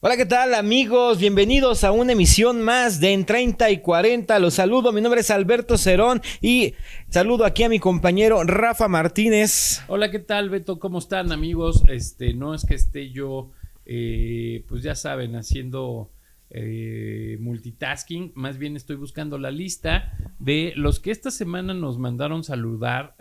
Hola, ¿qué tal, amigos? Bienvenidos a una emisión más de En 30 y 40. Los saludo, mi nombre es Alberto Cerón y saludo aquí a mi compañero Rafa Martínez. Hola, ¿qué tal, Beto? ¿Cómo están, amigos? No es que esté yo, pues ya saben, haciendo multitasking. Más bien estoy buscando la lista de los que esta semana nos mandaron saludar,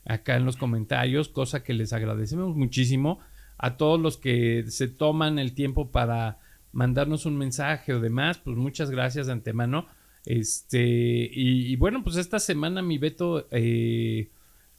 acá en los comentarios, cosa que les agradecemos muchísimo. A todos los que se toman el tiempo para mandarnos un mensaje o demás, pues muchas gracias de antemano. Y bueno, pues esta semana mi Beto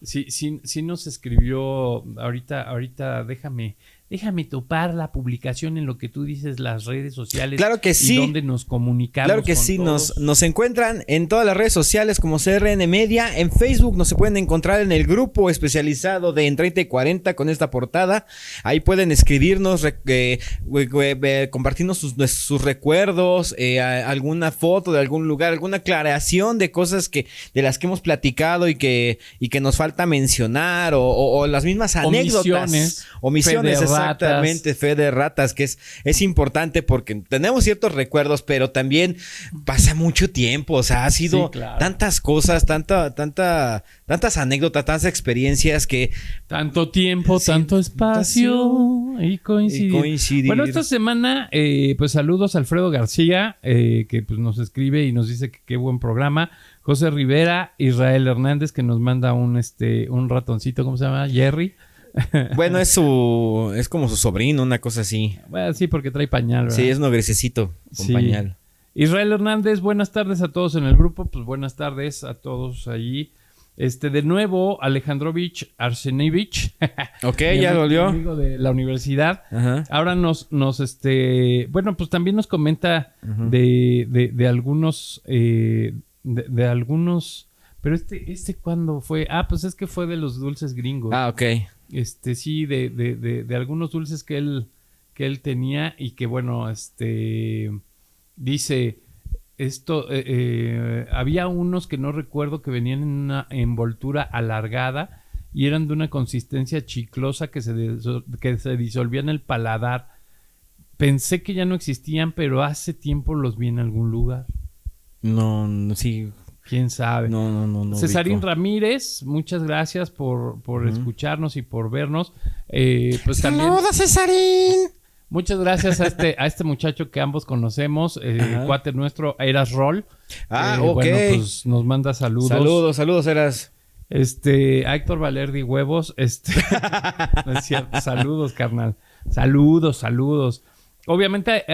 sí nos escribió. Ahorita déjame topar la publicación en lo que tú dices, las redes sociales. Claro que sí. Y donde nos comunicamos. Claro que con sí, todos. nos encuentran en todas las redes sociales como CRN Media. En Facebook nos se pueden encontrar en el grupo especializado de En 30 y 40 con esta portada. Ahí pueden escribirnos, compartirnos sus recuerdos, alguna foto de algún lugar, alguna aclaración de cosas de las que hemos platicado y que nos falta mencionar, o las mismas anécdotas. Omisiones, exactamente, fe de ratas, que es importante porque tenemos ciertos recuerdos, pero también pasa mucho tiempo, o sea, ha sido tantas cosas, tantas anécdotas, tantas experiencias que... Tanto tiempo, tanto espacio y coincidir. Bueno, esta semana, pues saludos a Alfredo García, que pues nos escribe y nos dice que qué buen programa. José Rivera, Israel Hernández, que nos manda un ratoncito, ¿cómo se llama? Jerry. Bueno, es como su sobrino, una cosa así. Bueno, sí, porque trae pañal, ¿verdad? Sí, es uno grisecito con pañal. Israel Hernández, buenas tardes a todos en el grupo. Pues buenas tardes a todos allí. De nuevo, Alejandrovich Arsenevich. Ok, ya volvió. Amigo de la universidad. Ajá. Ahora bueno, pues también nos comenta de algunos, de algunos, pero ¿cuándo fue? Ah, pues es que fue de los dulces gringos. Ah, ok. Sí, de algunos dulces que él tenía y que, bueno, dice esto, había unos que no recuerdo que venían en una envoltura alargada y eran de una consistencia chiclosa que se disolvía en el paladar. Pensé que ya no existían, pero hace tiempo los vi en algún lugar. No, sí. ¿Quién sabe? No. Cesarín Ramírez, muchas gracias por escucharnos y por vernos. Pues ¡saludos, Cesarín! Muchas gracias a este muchacho que ambos conocemos, cuate nuestro, Eras Roll. Ah, ok. Bueno, pues nos manda saludos. Saludos, Eras. A Héctor Valerdi Huevos, no es cierto. Saludos, carnal. Saludos. Obviamente,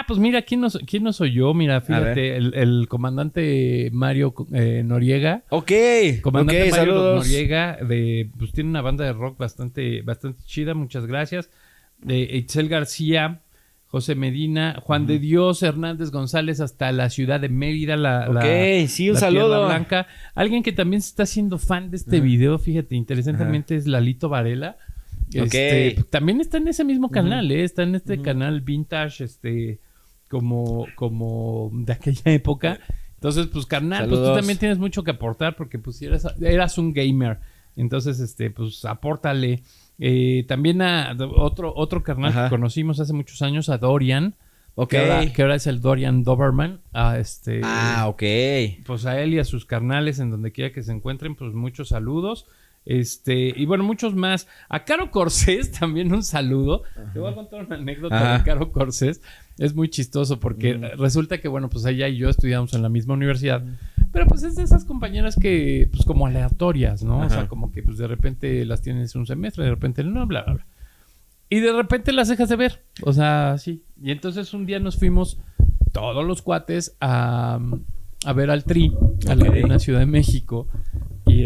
pues mira, ¿quién nos oyó? Mira, fíjate, el comandante Mario Noriega. Ok, Mario saludos. Noriega, pues tiene una banda de rock bastante chida, muchas gracias. Itzel García, José Medina, Juan de Dios Hernández González, hasta la ciudad de Mérida, un la saludo. Tierra Blanca. Alguien que también se está haciendo fan de este video, fíjate, interesantemente es Lalito Varela. También está en ese mismo canal, está en este canal vintage, como de aquella época. Entonces, pues, carnal, pues tú también tienes mucho que aportar porque pues si eras un gamer. Entonces, pues apórtale. También a otro carnal que conocimos hace muchos años, a Dorian. Que ahora es el Dorian Doberman. Ok. Pues a él y a sus carnales en donde quiera que se encuentren, pues muchos saludos. Y bueno, muchos más. A Caro Corsés también un saludo. Te voy a contar una anécdota de Caro Corsés. Es muy chistoso porque resulta que, bueno, pues ella y yo estudiamos en la misma universidad. Pero pues es de esas compañeras que, pues como aleatorias, ¿no? O sea, como que pues de repente las tienes un semestre, de repente no, bla, bla, bla. Y de repente las dejas de ver. O sea, sí. Y entonces un día nos fuimos todos los cuates a ver al Tri, en la Ciudad de México. Y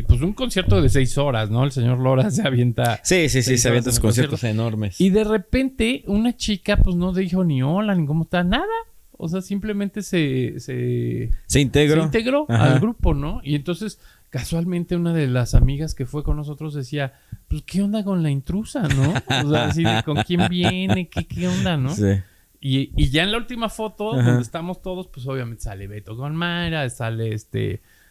pues un concierto de 6 horas, ¿no? El señor Lora se avienta. Sí, se avienta sus conciertos enormes. Y de repente, una chica, pues no dijo ni hola, ni cómo está, nada. O sea, simplemente se integró al grupo, ¿no? Y entonces, casualmente, una de las amigas que fue con nosotros decía, pues, ¿qué onda con la intrusa, no? O sea, así de con quién viene, qué onda, ¿no? Sí. Y ya en la última foto, donde estamos todos, pues obviamente sale Beto con Mayra, sale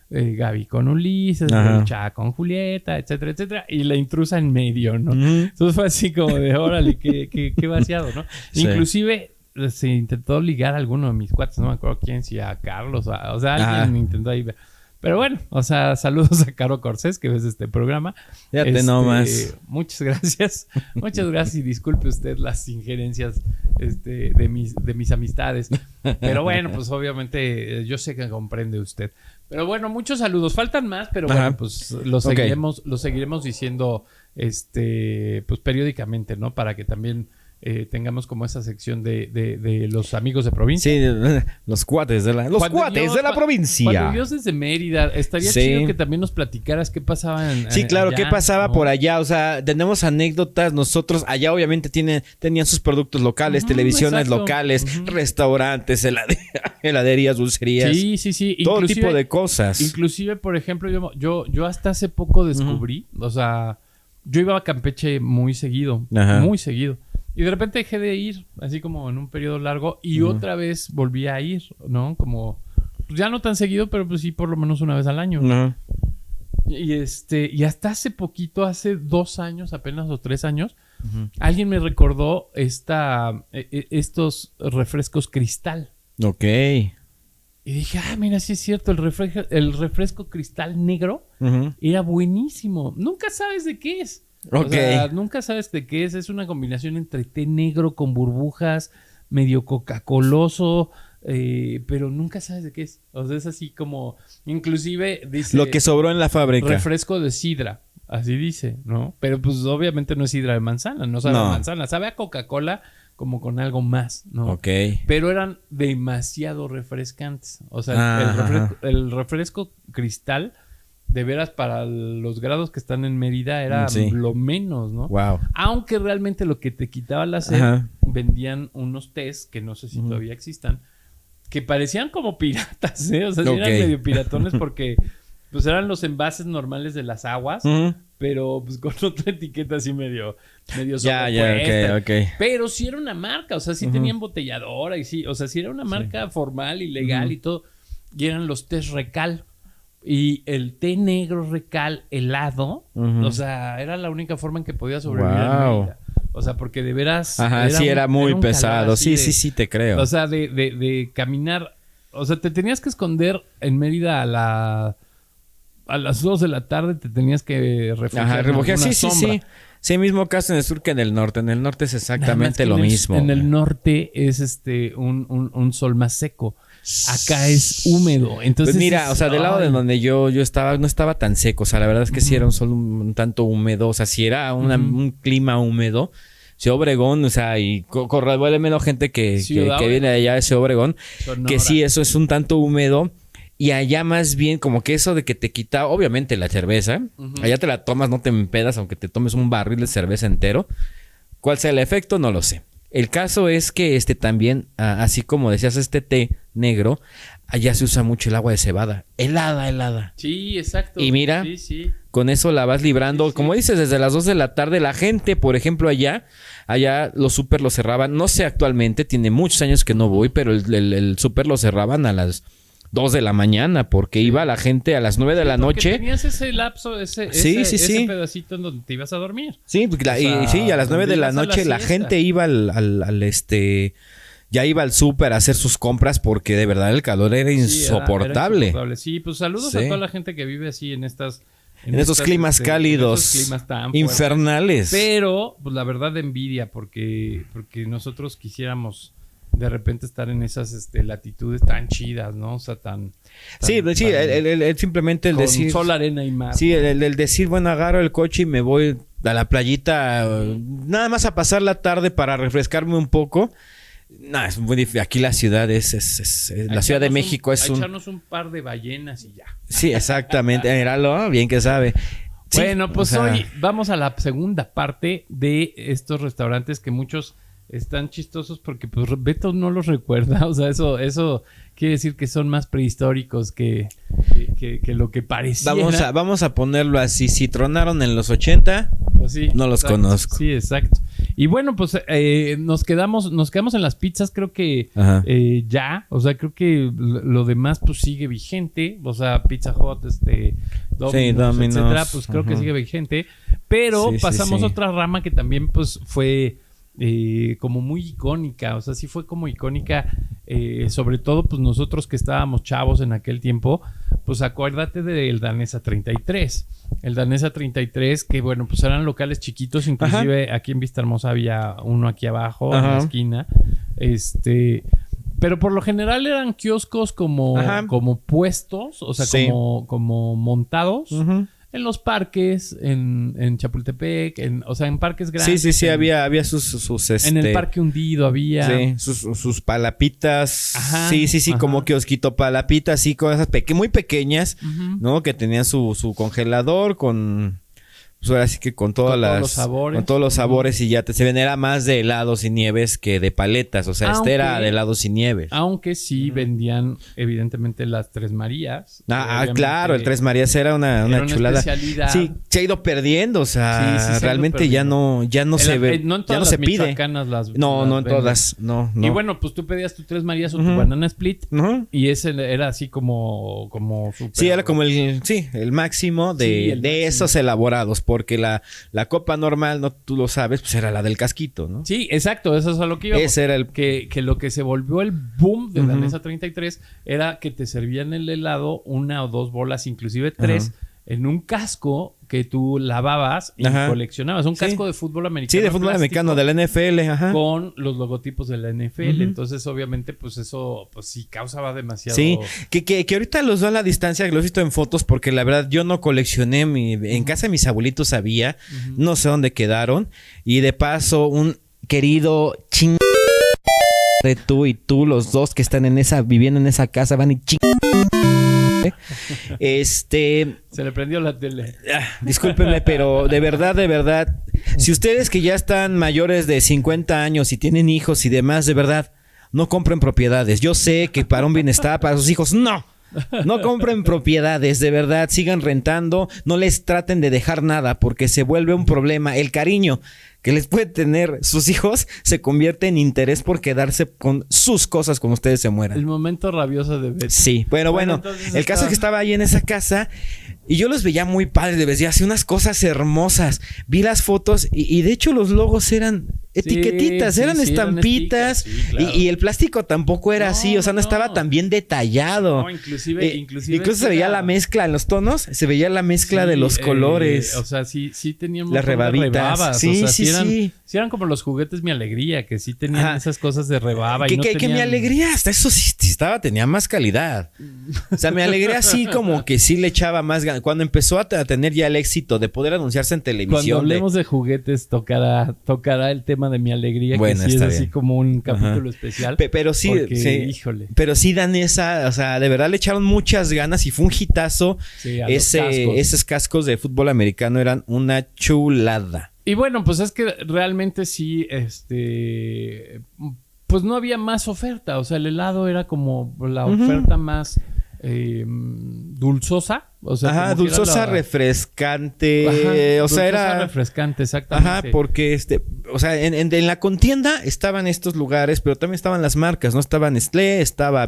Gaby con Ulises, Chá con Julieta, etcétera, etcétera. Y la intrusa en medio, ¿no? Entonces fue así como de, órale, qué vaciado, ¿no? Sí. Inclusive se intentó ligar a alguno de mis cuates, no me acuerdo quién, si a Carlos, o sea, alguien intentó ahí ver. Pero bueno, o sea, saludos a Caro Corsés, que ves este programa. Fíjate nomás. Muchas gracias. Muchas gracias y disculpe usted las injerencias de mis amistades. Pero bueno, pues obviamente yo sé que comprende usted. Pero bueno, muchos saludos. Faltan más, pero bueno, pues los seguiremos diciendo pues periódicamente, ¿no? Para que también tengamos como esa sección de los amigos de provincia. Sí, los cuates de la provincia. Cuando vivías desde Mérida, estaría chido que también nos platicaras qué pasaba claro, allá, qué pasaba, ¿no? Por allá. O sea, tenemos anécdotas. Nosotros allá obviamente tenían sus productos locales, televisiones locales, restaurantes, heladerías, dulcerías. Sí. Todo tipo de cosas. Inclusive, por ejemplo, yo hasta hace poco descubrí, o sea, yo iba a Campeche muy seguido. Y de repente dejé de ir, así como en un periodo largo, y otra vez volví a ir, ¿no? Como, pues ya no tan seguido, pero pues sí, por lo menos una vez al año. Y hasta hace poquito, hace 2 años apenas, o 3 años, alguien me recordó estos refrescos Cristal. Ok. Y dije, mira, sí es cierto, el refresco Cristal negro era buenísimo. Nunca sabes de qué es. O sea, nunca sabes de qué es. Es una combinación entre té negro con burbujas, medio coca-coloso, pero nunca sabes de qué es. O sea, es así como... Inclusive dice... Lo que sobró en la fábrica. Refresco de sidra. Así dice, ¿no? Pero pues obviamente no es sidra de manzana. No sabe a manzana. Sabe a Coca-Cola como con algo más, ¿no? Ok. Pero eran demasiado refrescantes. O sea, el refresco Cristal... De veras, para los grados que están en Mérida era lo menos, ¿no? Wow. Aunque realmente lo que te quitaba la sed, vendían unos tés, que no sé si todavía existan, que parecían como piratas, ¿eh? O sea, eran medio piratones porque pues eran los envases normales de las aguas, pero pues con otra etiqueta así medio okay. Pero sí era una marca, o sea, sí tenía embotelladora y sí, o sea, sí era una marca formal y legal y todo. Y eran los tés Recal. Y el té negro Recal helado, o sea, era la única forma en que podía sobrevivir en Mérida. O sea, porque de veras... era muy pesado. Sí, te creo. O sea, de caminar... O sea, te tenías que esconder en Mérida a las 2 de la tarde, te tenías que refugiar. Sí. Sí, mismo caso en el sur que en el norte. En el norte es exactamente lo mismo. En el norte es un sol más seco. Acá es húmedo. Entonces pues mira, o sea, del lado de donde yo estaba, no estaba tan seco. O sea, la verdad es que sí era un sol un tanto húmedo. O sea, sí era un clima húmedo. Ciudad Obregón, o sea, y corre menos gente que viene de allá de Ciudad Obregón. Sonora. Que sí, eso es un tanto húmedo. Y allá más bien como que eso de que te quita, obviamente, la cerveza. Allá te la tomas, no te empedas, aunque te tomes un barril de cerveza entero. ¿Cuál sea el efecto? No lo sé. El caso es que también, así como decías, este té negro, allá se usa mucho el agua de cebada. Helada. Sí, exacto. Y mira, con eso la vas librando. Sí. Como dices, desde las 2 de la tarde, la gente, por ejemplo, allá los súper lo cerraban. No sé actualmente, tiene muchos años que no voy, pero el súper lo cerraban a las 2 de la mañana porque iba la gente a las 9 de la noche. Tenías ese lapso, ese pedacito en donde te ibas a dormir. Sí, a las 9 de la noche la gente iba ya iba al súper a hacer sus compras porque de verdad el calor era insoportable. Sí, pues saludos a toda la gente que vive así en esos climas cálidos, en esos climas tan infernales. Fuertes. Pero, pues la verdad envidia porque nosotros quisiéramos de repente estar en esas latitudes tan chidas, ¿no? O sea, tan simplemente el decir sol, arena y mar. Sí, el decir, bueno, agarro el coche y me voy a la playita nada más a pasar la tarde para refrescarme un poco. No, es muy difícil. Aquí la ciudad es la Ciudad de México es echarnos un par de ballenas y ya. Sí, exactamente. Míralo, bien que sabe. Sí, bueno, pues hoy vamos a la segunda parte de estos restaurantes que muchos están chistosos porque pues Beto no los recuerda. O sea, eso quiere decir que son más prehistóricos que lo que pareciera. Vamos a ponerlo así. Si tronaron en los 80, pues sí, no los conozco. Sí, exacto. Y bueno, pues nos quedamos en las pizzas, creo que ya, o sea, creo que lo demás pues sigue vigente, o sea, Pizza Hut, Domino's, etcétera, pues creo que sigue vigente, pero pasamos a otra rama que también pues fue como muy icónica, o sea, sí fue como icónica, sobre todo pues nosotros que estábamos chavos en aquel tiempo, pues acuérdate del Danesa 33. El Danesa 33, que bueno, pues eran locales chiquitos, inclusive aquí en Vista Hermosa había uno aquí abajo, en la esquina, pero por lo general eran kioscos como puestos, o sea, como montados en los parques, en Chapultepec, o sea, en parques grandes. Sí, había sus en el Parque Hundido había. Sí, sus palapitas. Sí, como kiosquito palapitas, sí, cosas muy pequeñas, ¿no? Que tenían su congelador con... Pues ahora sí que con todos los sabores y ya se ven, era más de helados y nieves que de paletas, o sea, era de helados y nieves. Aunque sí vendían evidentemente las Tres Marías. Claro, el Tres Marías era una chulada. Especialidad. Sí, se ha ido perdiendo, o sea, realmente ya no se ve, no en ya no se pide. No en todas, no. Y bueno, pues tú pedías tu Tres Marías o tu banana split y ese era así como super. Sí, era como el máximo de esos elaborados. Porque la copa normal, no, tú lo sabes, pues era la del casquito, ¿no? Sí, exacto, eso es a lo que íbamos. Ese era el... Que lo que se volvió el boom de Danesa 33 era que te servían el helado 1 o 2 bolas, inclusive 3, en un casco que tú lavabas y coleccionabas. Un casco de fútbol americano. Sí, de fútbol americano, de la NFL, con los logotipos de la NFL. Entonces, obviamente, pues eso, pues sí, causaba demasiado... Sí, que ahorita los veo a la distancia, los he visto en fotos, porque la verdad yo no coleccioné. En casa de mis abuelitos había, no sé dónde quedaron. Y de paso, un querido de tú y tú, los dos que están viviendo en esa casa, van y Se le prendió la tele. Discúlpenme, pero de verdad, si ustedes que ya están mayores de 50 años y tienen hijos y demás, de verdad, no compren propiedades. Yo sé que para un bienestar, para sus hijos, no compren propiedades, de verdad, sigan rentando, no les traten de dejar nada porque se vuelve un problema. El cariño que les puede tener sus hijos se convierte en interés por quedarse con sus cosas cuando ustedes se mueran. El momento rabioso de Betty. Sí, bueno, el caso es que estaba ahí en esa casa y yo los veía muy padres, de verdad, hacía unas cosas hermosas. Vi las fotos y de hecho los logos eran etiquetitas, eran estampitas, claro. y el plástico tampoco era así, o sea, no estaba tan bien detallado. No, inclusive incluso se veía la mezcla en los tonos, se veía la mezcla de los colores. O sea, sí tenían las rebabitas. Sí, eran como los juguetes Mi Alegría, que sí tenían esas cosas de rebaba. Que Mi Alegría, hasta eso sí tenía más calidad. O sea, Mi Alegría sí como que sí le echaba más ganas. Cuando empezó a tener ya el éxito de poder anunciarse en televisión. Cuando hablemos de juguetes, tocará el tema de Mi Alegría, bueno, que sí es así bien. Como un capítulo especial. Pero sí, híjole. Pero sí dan esa, o sea, de verdad le echaron muchas ganas y fue un hitazo. Sí, esos cascos de fútbol americano eran una chulada. Y bueno, pues es que realmente sí, pues no había más oferta. O sea, el helado era como la oferta más dulzosa. O sea, dulzosa, refrescante. O sea, era refrescante, exactamente. Porque o sea, en la contienda estaban estos lugares, pero también estaban las marcas, ¿no? Estaba Nestlé, estaba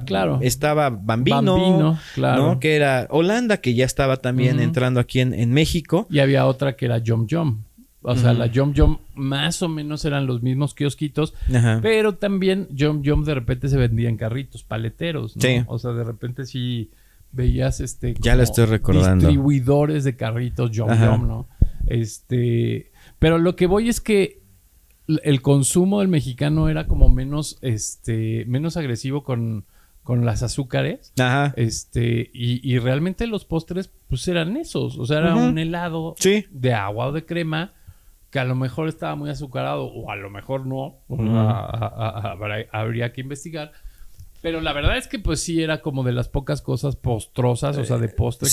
Bambino, claro. ¿no? Que era Holanda, que ya estaba también entrando aquí en México. Y había otra que era Yum Yum. O sea, la Yum Yum más o menos eran los mismos kiosquitos, pero también Yum Yum de repente se vendía en carritos paleteros, ¿no? Sí. O sea, de repente sí veías ya lo estoy recordando. Distribuidores de carritos Yum Yum, ¿no? Pero lo que voy es que el consumo del mexicano era como menos agresivo con las azúcares. Y realmente los postres pues eran esos, o sea, era un helado de agua o de crema que a lo mejor estaba muy azucarado o a lo mejor no, habría que investigar. Pero la verdad es que pues sí era como de las pocas cosas postrosas, o sea, de postre.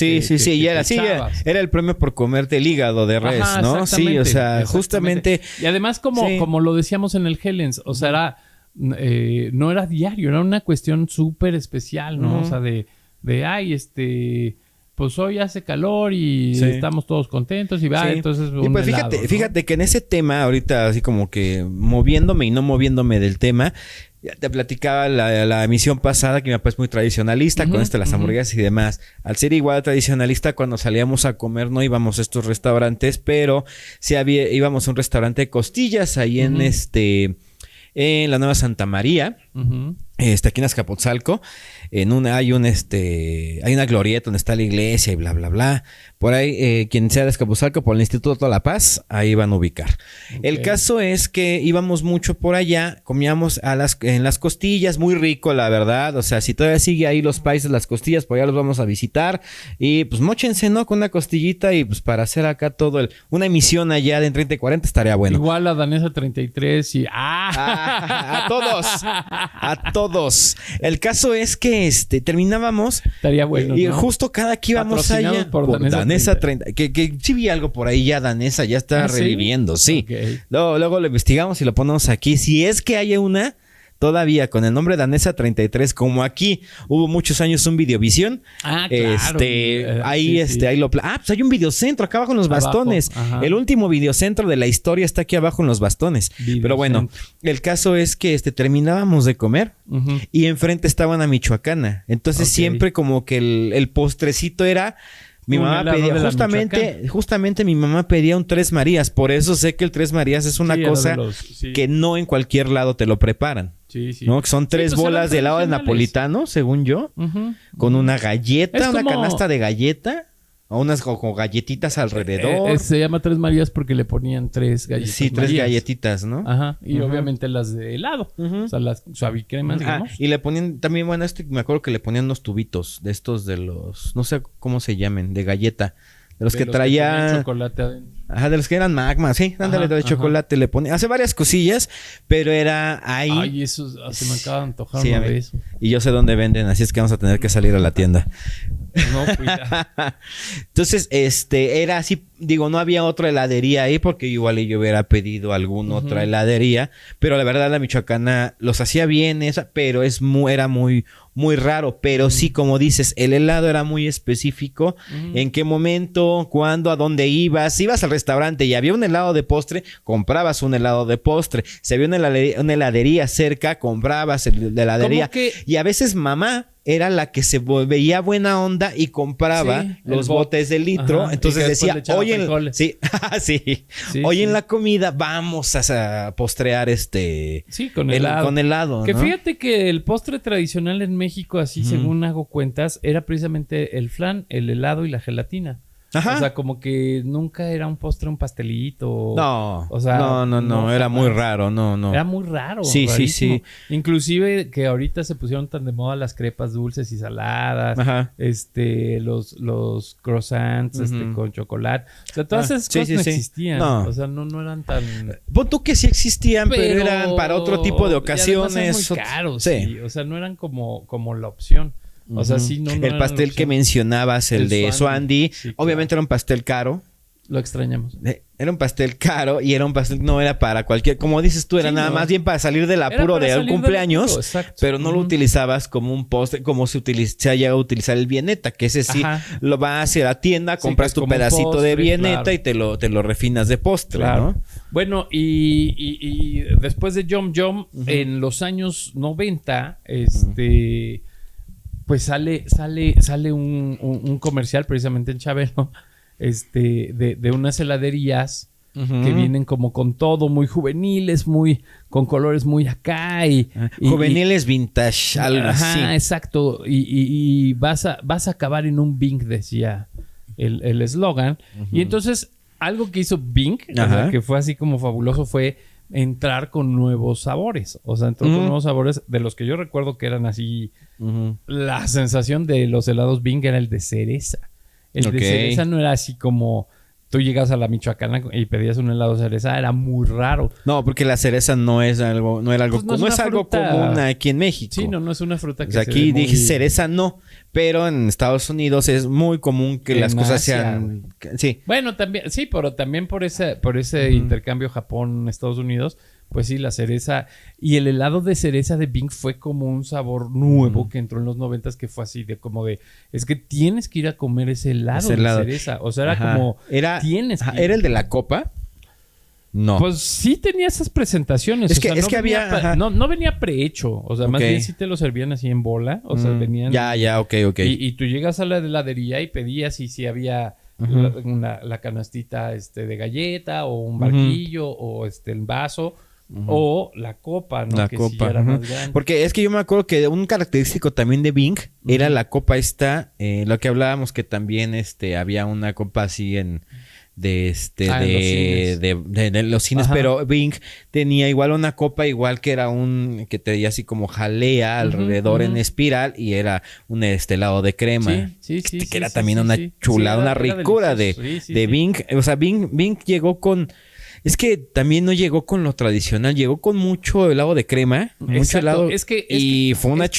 Era el premio por comerte el hígado de res, ¿no? Sí, o sea, justamente. Y además como lo decíamos en el Hellens, o sea, era no era diario, era una cuestión súper especial, ¿no? O sea, pues hoy hace calor y estamos todos contentos y va, entonces y pues fíjate que en ese tema, ahorita así como que moviéndome y no moviéndome del tema, ya te platicaba la emisión pasada que mi papá es muy tradicionalista con las hamburguesas y demás. Al ser igual tradicionalista, cuando salíamos a comer no íbamos a estos restaurantes, pero sí íbamos a un restaurante de costillas ahí en la Nueva Santa María. Aquí en Azcapotzalco, hay una glorieta donde está la iglesia y bla, bla, bla. Por ahí, quien sea de Azcapotzalco, por el Instituto de la Paz, ahí van a ubicar. El caso es que íbamos mucho por allá, comíamos en las costillas, muy rico, la verdad. O sea, si todavía sigue ahí los países, las costillas, por allá los vamos a visitar. Y pues móchense, ¿no? Con una costillita y pues para hacer acá una emisión allá de 30 y 40 estaría bueno. Igual a Danesa 33 y... A todos. El caso es que terminábamos. Estaría bueno. Y justo cada que íbamos allá. Por Danesa 30. Que sí vi algo por ahí ya, Danesa ya está reviviendo, sí. Okay. Luego lo investigamos y lo ponemos aquí. Si es que hay una todavía con el nombre Danesa 33, como aquí hubo muchos años un Videovisión. Claro. Ahí lo... pues hay un videocentro acá abajo en los bastones. El último videocentro de la historia está aquí abajo en los bastones. Pero bueno, el caso es que terminábamos de comer y enfrente estaba una michoacana. Entonces siempre como que el postrecito era... Mi mamá pedía, justamente mi mamá pedía un Tres Marías. Por eso sé que el Tres Marías es una cosa que no en cualquier lado te lo preparan. ¿No? Que son 3 bolas de helado de napolitano, según yo. Con una galleta, una canasta de galleta. O unas como galletitas alrededor. Se llama Tres Marías porque le ponían 3 galletitas. Sí, 3 galletitas, ¿no? Y obviamente las de helado. O sea, las suavicremas, digamos. Y le ponían también, bueno, me acuerdo que le ponían unos tubitos de estos de los... No sé cómo se llamen, de galleta. De los que traían... chocolate adentro. De los que eran magma, sí. Ándale, de chocolate le ponían. Hace varias cosillas, pero era ahí... Ay, eso se me acaba de antojar de eso. Y yo sé dónde venden, así es que vamos a tener que salir a la tienda. No, cuidado. Entonces, era así, digo, no había otra heladería ahí porque igual yo hubiera pedido alguna otra heladería, pero la verdad la michoacana los hacía bien pero era muy raro, pero sí, como dices, el helado era muy específico, en qué momento, cuándo, a dónde ibas al restaurante y había un helado de postre, comprabas un helado de postre, si había una heladería cerca, comprabas el de heladería, y a veces mamá era la que se veía buena onda y compraba los botes de litro. Entonces decía, hoy en la comida vamos a postrear con helado. Con helado, que ¿no? fíjate que el postre tradicional en México, así según hago cuentas, era precisamente el flan, el helado y la gelatina. O sea, como que nunca era un postre, un pastelito. No. O sea, no, era muy raro, no. Era muy raro. Sí, rarísimo. Sí. Inclusive que ahorita se pusieron tan de moda las crepas dulces y saladas. Los croissants, con chocolate. O sea, todas esas cosas no existían. No. O sea, no eran tan... Pon tú que sí existían, pero eran para otro tipo de ocasiones. Eran muy caros. Sí. O sea, no eran como la opción. O sea, sí, no el pastel que mencionabas, el de Suandi, obviamente era un pastel caro. Lo extrañamos. Era un pastel caro y era un pastel, no era para cualquier, como dices tú, era nada más bien para salir del apuro de un cumpleaños, pero no lo utilizabas como un postre, como se llega a utilizar el vieneta, que ese sí lo vas hacia la tienda, compras tu pedacito postre, de vieneta y te lo refinas de postre, ¿no? Bueno, y después de Yum Yum, en los años 90, pues sale un comercial precisamente en Chabelo, de unas heladerías que vienen como con todo, muy juveniles, con colores muy acá juveniles vintage, algo así. Exacto. Y vas a acabar en un Bing, decía el eslogan. Y entonces, algo que hizo Bing, o sea, que fue así como fabuloso, fue entrar con nuevos sabores. O sea, entró con nuevos sabores de los que yo recuerdo que eran así. La sensación de los helados Bing era el de cereza. El de cereza no era así como tú llegas a la Michoacana y pedías un helado de cereza, era muy raro. No, porque la cereza no era algo común aquí en México. Sí, no es una fruta que o sea, aquí dije cereza no, pero en Estados Unidos es muy común que las cosas sean... Sí. Bueno, también, sí, pero también por ese intercambio Japón-Estados Unidos, pues sí, la cereza. Y el helado de cereza de Bing fue como un sabor nuevo que entró en los 90s, que fue así de como de, es que tienes que ir a comer ese helado de cereza. O sea, era como, tienes que ir. ¿Era el de la copa? No. Pues sí tenía esas presentaciones. Es que había... No venía prehecho. O sea, más bien sí te lo servían así en bola. O sea, venían... Ya, ok. Y tú llegas a la heladería y pedías y si había la canastita de galleta o un barquillo o el vaso o la copa, ¿no? La que copa. Sí era más grande. Porque es que yo me acuerdo que un característico también de Bing era la copa esta, lo que hablábamos que también había una copa así en... de los cines, pero Bing tenía igual una copa igual que era que tenía así como jalea alrededor en espiral y era un helado de crema que era también una chulada, una ricura de Bing. O sea, Bing llegó con... Es que también no llegó con lo tradicional, llegó con mucho helado de crema, mucho helado. Es que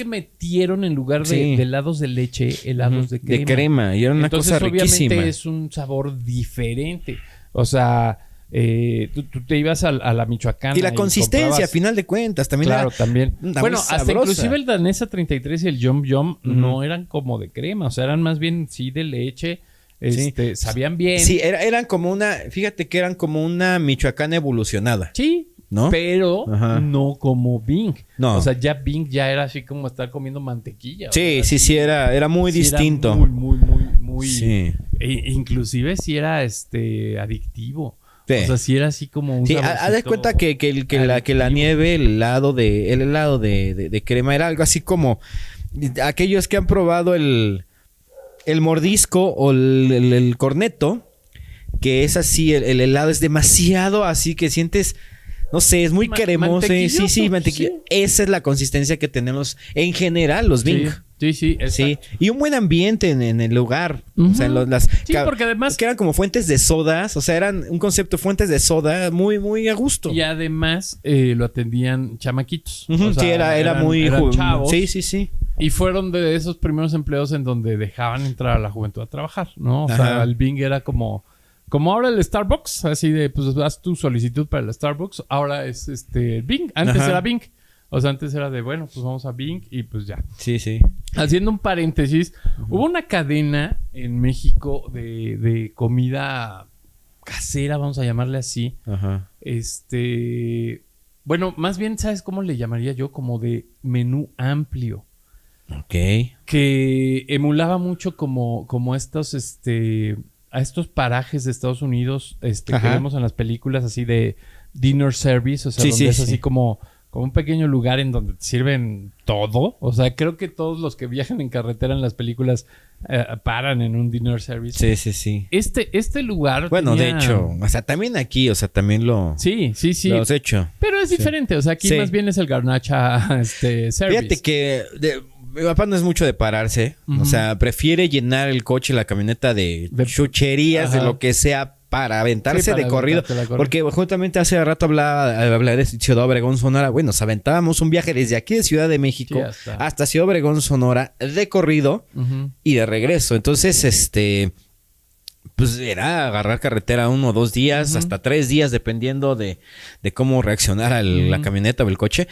metieron en lugar de helados de leche, helados de crema. De crema, y era una cosa riquísima. Obviamente es un sabor diferente. O sea, tú te ibas a la Michoacana. Y la consistencia, a final de cuentas, también. Claro, también. Bueno, hasta inclusive el Danesa 33 y el Yum Yum no eran como de crema, o sea, eran más bien de leche. Sabían bien. Sí, eran como fíjate que eran como una Michoacana evolucionada. Sí, ¿no? Pero no como Bing. No. O sea, ya Bing ya era así como estar comiendo mantequilla. Sí, era muy distinto. Era muy. Sí. Inclusive sí era adictivo. Sí. O sea, sí era así como un haz de cuenta que la nieve, el helado de crema era algo así como aquellos que han probado el mordisco o el corneto, que es así, el helado es demasiado así que sientes, no sé, es muy cremoso. Sí, mantequilla. Sí. Esa es la consistencia que tenemos en general los Bing. Sí. Y un buen ambiente en el lugar. O sea, porque además... que eran como fuentes de sodas. O sea, eran un concepto de fuentes de soda muy, muy a gusto. Y además lo atendían chamaquitos. O sea, era muy... Eran chavos. Sí. Y fueron de esos primeros empleos en donde dejaban entrar a la juventud a trabajar, ¿no? O sea, el Bing era como ahora el Starbucks, así de, pues, das tu solicitud para el Starbucks. Ahora es Bing. Antes era Bing. O sea, antes era de, bueno, pues vamos a Bing y pues ya. Sí. Haciendo un paréntesis, hubo una cadena en México de comida casera, vamos a llamarle así. Bueno, más bien, ¿sabes cómo le llamaría yo? Como de menú amplio. Ok. Que emulaba mucho como estos, a estos parajes de Estados Unidos, que vemos en las películas así de dinner service, o sea, donde es así como un pequeño lugar en donde te sirven todo. O sea, creo que todos los que viajan en carretera en las películas paran en un dinner service. Sí. Este lugar bueno, de hecho, o sea, también aquí, o sea, también lo... Sí. Lo has hecho. Pero es diferente, o sea, aquí más bien es el garnacha service. Fíjate que... mi papá no es mucho de pararse. O sea, prefiere llenar el coche y la camioneta de chucherías, de lo que sea, para aventarse de corrido. Porque justamente hace rato hablaba de Ciudad Obregón, Sonora. Bueno, nos aventábamos un viaje desde aquí de Ciudad de México hasta Ciudad Obregón, Sonora, de corrido y de regreso. Entonces, pues era agarrar carretera 1 o 2 días, hasta 3 días, dependiendo de cómo reaccionara la camioneta o el coche.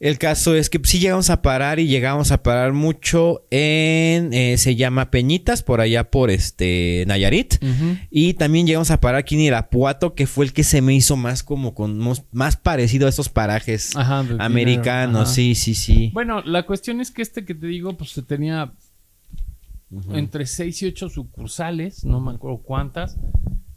El caso es que sí llegamos a parar y llegamos a parar mucho se llama Peñitas, por allá por Nayarit. Y también llegamos a parar aquí en Irapuato, que fue el que se me hizo más más parecido a esos parajes americanos. Sí. Bueno, la cuestión es que que te digo, pues se tenía entre 6 y 8 sucursales, no me acuerdo cuántas.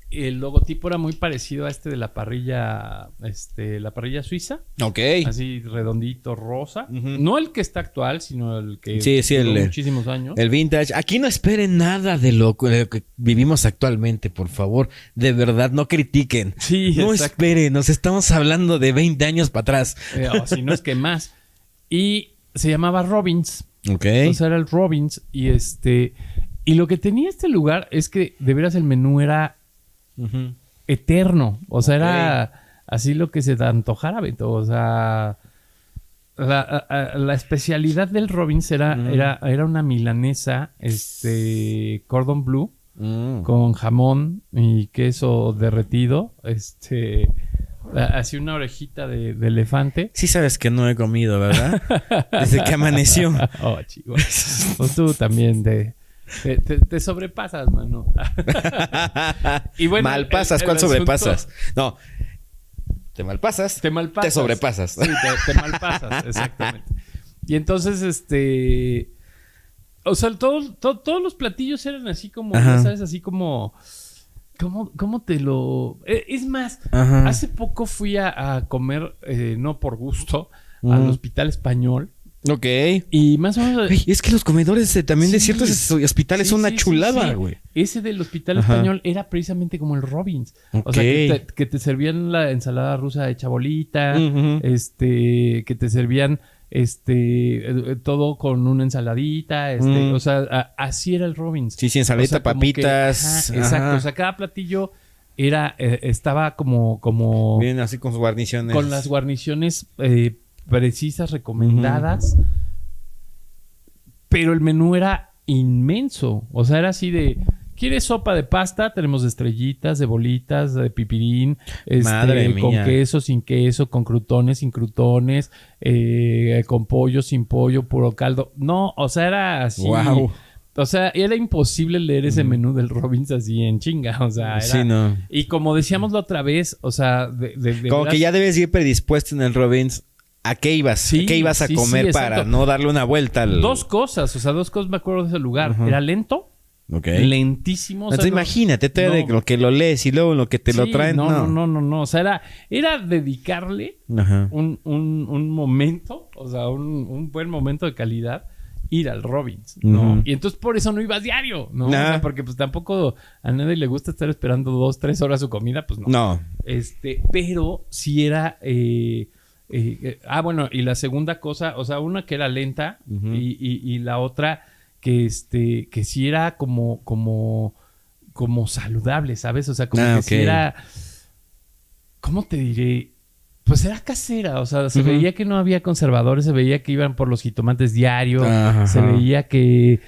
El logotipo era muy parecido a de la parrilla, la parrilla suiza. Ok. Así redondito, rosa. No el que está actual, sino el que duró muchísimos años. El vintage. Aquí no esperen nada de lo que vivimos actualmente, por favor. De verdad, no critiquen. Sí, no esperen, nos estamos hablando de 20 años para atrás. Si no es que más. Y se llamaba Robbins. Ok. Entonces era el Robbins. Y y lo que tenía este lugar es que de veras el menú era eterno. O sea, era así lo que se te antojara, Beto. O sea, la especialidad del Robbins era una milanesa, cordon bleu, con jamón y queso derretido, Así una orejita de elefante. Sí sabes que no he comido, ¿verdad? Desde que amaneció. Oh, chico. Pues tú también te sobrepasas, mano. Y bueno, malpasas, ¿cuál sobrepasas? No. Te malpasas. Te sobrepasas. Sí, te malpasas, exactamente. Y entonces, o sea, todos los platillos eran así como, ya sabes, así como... ¿Cómo te lo...? Es más, hace poco fui a comer, no por gusto, al Hospital Español. Ok. Y más o menos... Ay, es que los comedores también de ciertos hospitales son una chulada, güey. Ese del Hospital Español era precisamente como el Robbins. Okay. O sea, que te servían la ensalada rusa hecha bolita, que te servían... todo con una ensaladita, o sea, así era el Robbins. Sí, ensaladita, o sea, papitas. Exacto, o sea, cada platillo estaba como bien, así con sus guarniciones. Con las guarniciones precisas, recomendadas. Pero el menú era inmenso. O sea, era así de... ¿Quieres sopa de pasta? Tenemos de estrellitas, de bolitas, de pipirín. Madre mía. Con queso, sin queso, con crutones, sin crutones, con pollo, sin pollo, puro caldo. No, o sea, era así. Wow. O sea, era imposible leer ese menú del Robbins así en chinga. O sea, era... Sí, no. Y como decíamos la otra vez, o sea... como que ya debes ir predispuesto en el Robbins. ¿A qué ibas? Sí, ¿A qué ibas a comer para no darle una vuelta al... Dos cosas me acuerdo de ese lugar. Era lento. Okay. Lentísimo. O sea, entonces imagínate, de lo que lo lees y luego lo que te lo traen. No. O sea, era dedicarle un momento, o sea, un buen momento de calidad, ir al Robbins, ¿no? Y entonces por eso no ibas diario, ¿no? O sea, porque pues tampoco a nadie le gusta estar esperando 2-3 horas su comida, pues no. No. Pero sí era... bueno, y la segunda cosa, o sea, una que era lenta y la otra... que sí era como saludable, ¿sabes? O sea, como que sí era... ¿Cómo te diré? Pues era casera, o sea, se veía que no había conservadores, se veía que iban por los jitomates diario, se veía que,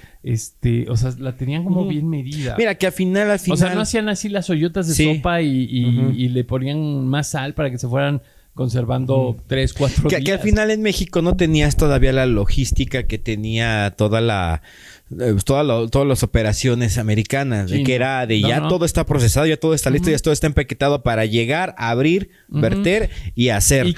o sea, la tenían como bien medida. Mira, que al final... O sea, no hacían así las ollotas de sopa y le ponían más sal para que se fueran... conservando 3-4 días. Que al final en México no tenías todavía la logística que tenía todas las operaciones americanas. Sí, que era de todo está procesado, ya todo está listo, ya todo está empaquetado para llegar, abrir, verter y hacer.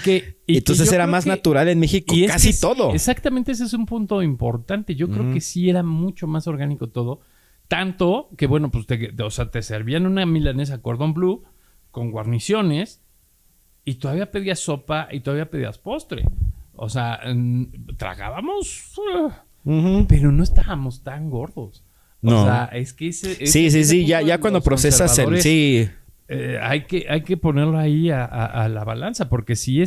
Entonces era más natural en México casi todo. Exactamente, ese es un punto importante. Yo creo que sí era mucho más orgánico todo. Tanto que, bueno, pues te servían una milanesa cordon bleu con guarniciones. Y todavía pedías sopa y todavía pedías postre. O sea, tragábamos, pero no estábamos tan gordos. No. O sea, es que sí. Ya cuando procesas el... Sí. Hay que ponerlo ahí a la balanza. Porque si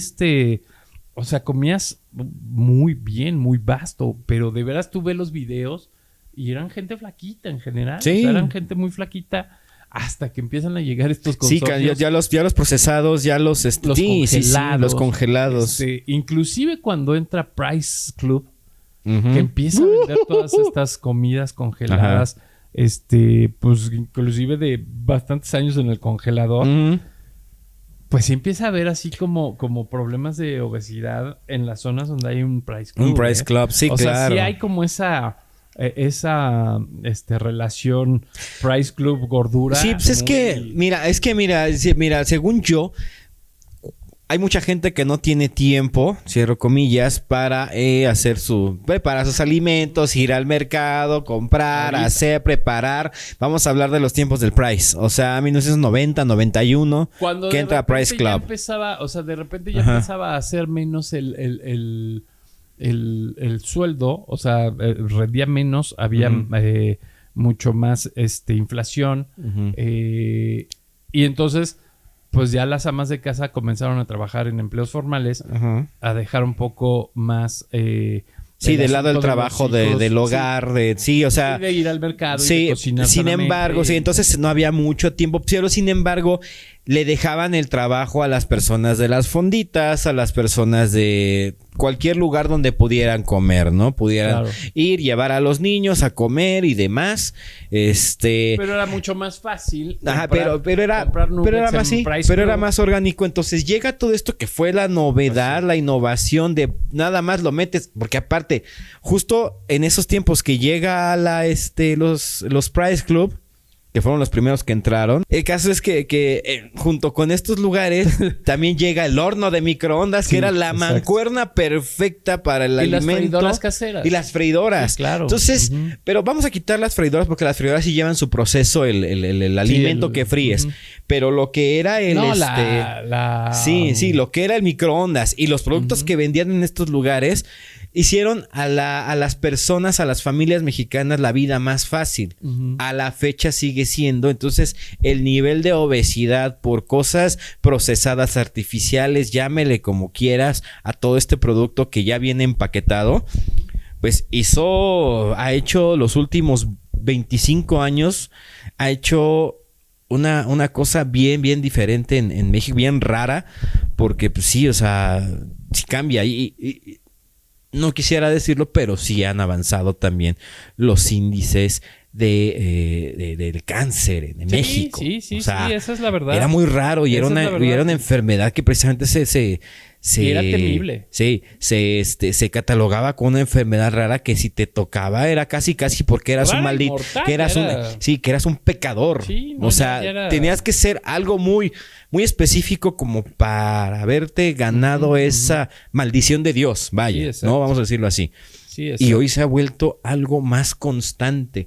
o sea, comías muy bien, muy vasto. Pero de veras tú ves los videos y eran gente flaquita en general. Sí. O sea, eran gente muy flaquita. Hasta que empiezan a llegar estos consorcios. Sí, ya los procesados, ya los congelados. Los congelados. Inclusive cuando entra Price Club, que empieza a vender todas estas comidas congeladas, pues inclusive de bastantes años en el congelador, pues empieza a haber así como problemas de obesidad en las zonas donde hay un Price Club. Un Price Club, sí, o claro. O sea, sí hay como esa relación Price Club gordura. Sí, pues mira, según yo, hay mucha gente que no tiene tiempo, cierro comillas, para preparar sus alimentos, ir al mercado, comprar, preparar. Vamos a hablar de los tiempos del Price. O sea, 1990, 91, cuando que entra Price Club. De repente ya empezaba a hacer menos el sueldo, o sea, rendía menos, había mucho más inflación, y entonces pues ya las amas de casa comenzaron a trabajar en empleos formales, a dejar un poco más del lado del trabajo del hogar, de ir al mercado y de cocinar sin embargo, entonces no había mucho tiempo, pero sin embargo le dejaban el trabajo a las personas de las fonditas, a las personas de cualquier lugar donde pudieran comer, ¿no? Pudieran ir, llevar a los niños a comer y demás. Pero era mucho más fácil. Ajá, pero era más orgánico. Entonces llega todo esto que fue la novedad, la innovación de nada más lo metes, porque aparte, justo en esos tiempos que llega los Price Club, que fueron los primeros que entraron. El caso es que junto con estos lugares también llega el horno de microondas, que era la mancuerna perfecta para el alimento. Y las freidoras caseras. Y las freidoras. Sí, claro. Entonces, pero vamos a quitar las freidoras porque las freidoras sí llevan su proceso, el alimento que fríes. Pero lo que era lo que era el microondas y los productos que vendían en estos lugares hicieron a las personas, a las familias mexicanas la vida más fácil. A la fecha sigue siendo. Entonces, el nivel de obesidad por cosas procesadas artificiales, llámele como quieras, a todo este producto que ya viene empaquetado, pues ha hecho los últimos 25 años, ha hecho una cosa bien, bien diferente en México, bien rara, porque pues sí, o sea, sí cambia y no quisiera decirlo, pero sí han avanzado también los índices del cáncer en México. Sí, o sea, esa es la verdad. Era muy raro y era una enfermedad que precisamente y era temible. Sí, se catalogaba como una enfermedad rara que si te tocaba era casi porque eras un maldito, mortal, que eras un pecador. Sí, no, o sea, tenías que ser algo muy, muy específico como para haberte ganado esa maldición de Dios, vaya, ¿no? Vamos a decirlo así. Sí, y hoy se ha vuelto algo más constante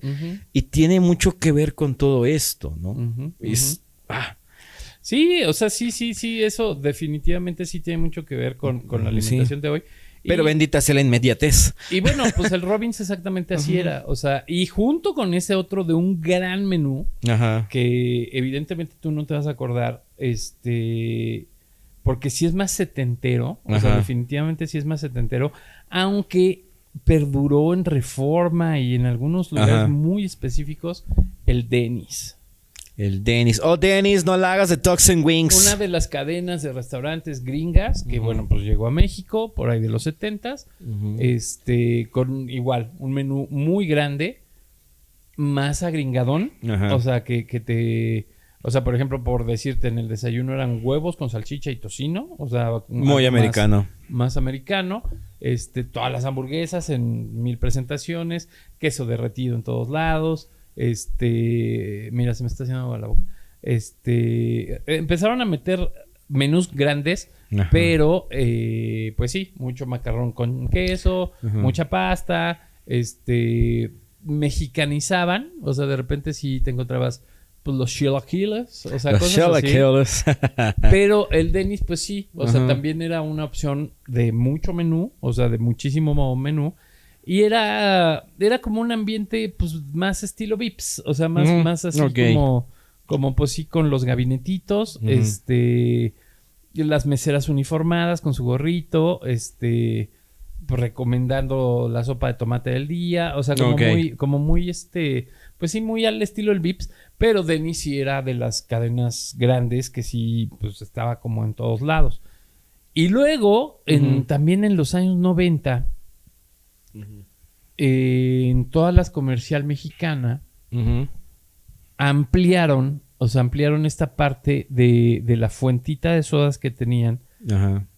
y tiene mucho que ver con todo esto, ¿no? Sí, o sea, sí, eso definitivamente sí tiene mucho que ver con la alimentación de hoy. Pero bendita sea la inmediatez. Y bueno, pues el Robbins exactamente así era. O sea, y junto con ese otro de un gran menú, que evidentemente tú no te vas a acordar, porque sí es más setentero. O sea, definitivamente sí es más setentero, aunque perduró en Reforma y en algunos lugares muy específicos, el Denny's. El Denny's. Oh, Denny's, no la hagas de Toxin Wings. Una de las cadenas de restaurantes gringas que, bueno, pues llegó a México por ahí de los 70s. Con igual un menú muy grande, más agringadón. O sea, o sea, por ejemplo, por decirte, en el desayuno eran huevos con salchicha y tocino. O sea, muy americano. Más americano. Todas las hamburguesas en 1000 presentaciones. Queso derretido en todos lados. Mira, se me está haciendo agua la boca. Empezaron a meter menús grandes, pero pues sí, mucho macarrón con queso, mucha pasta, mexicanizaban, o sea, de repente sí te encontrabas pues los chilaquiles, o sea, cosas así. Pero el Denny's pues sí, o sea, también era una opción de mucho menú, o sea, de muchísimo menú. Y era como un ambiente, pues, más estilo Vips. O sea, más así como pues sí, con los gabinetitos. Las meseras uniformadas con su gorrito. Pues, recomendando la sopa de tomate del día. O sea, como muy, pues sí, muy al estilo del Vips. Pero Denny's sí era de las cadenas grandes que sí, pues, estaba como en todos lados. Y luego, también en los años 90... en todas las comercial mexicana ampliaron esta parte de la fuentita de sodas que tenían.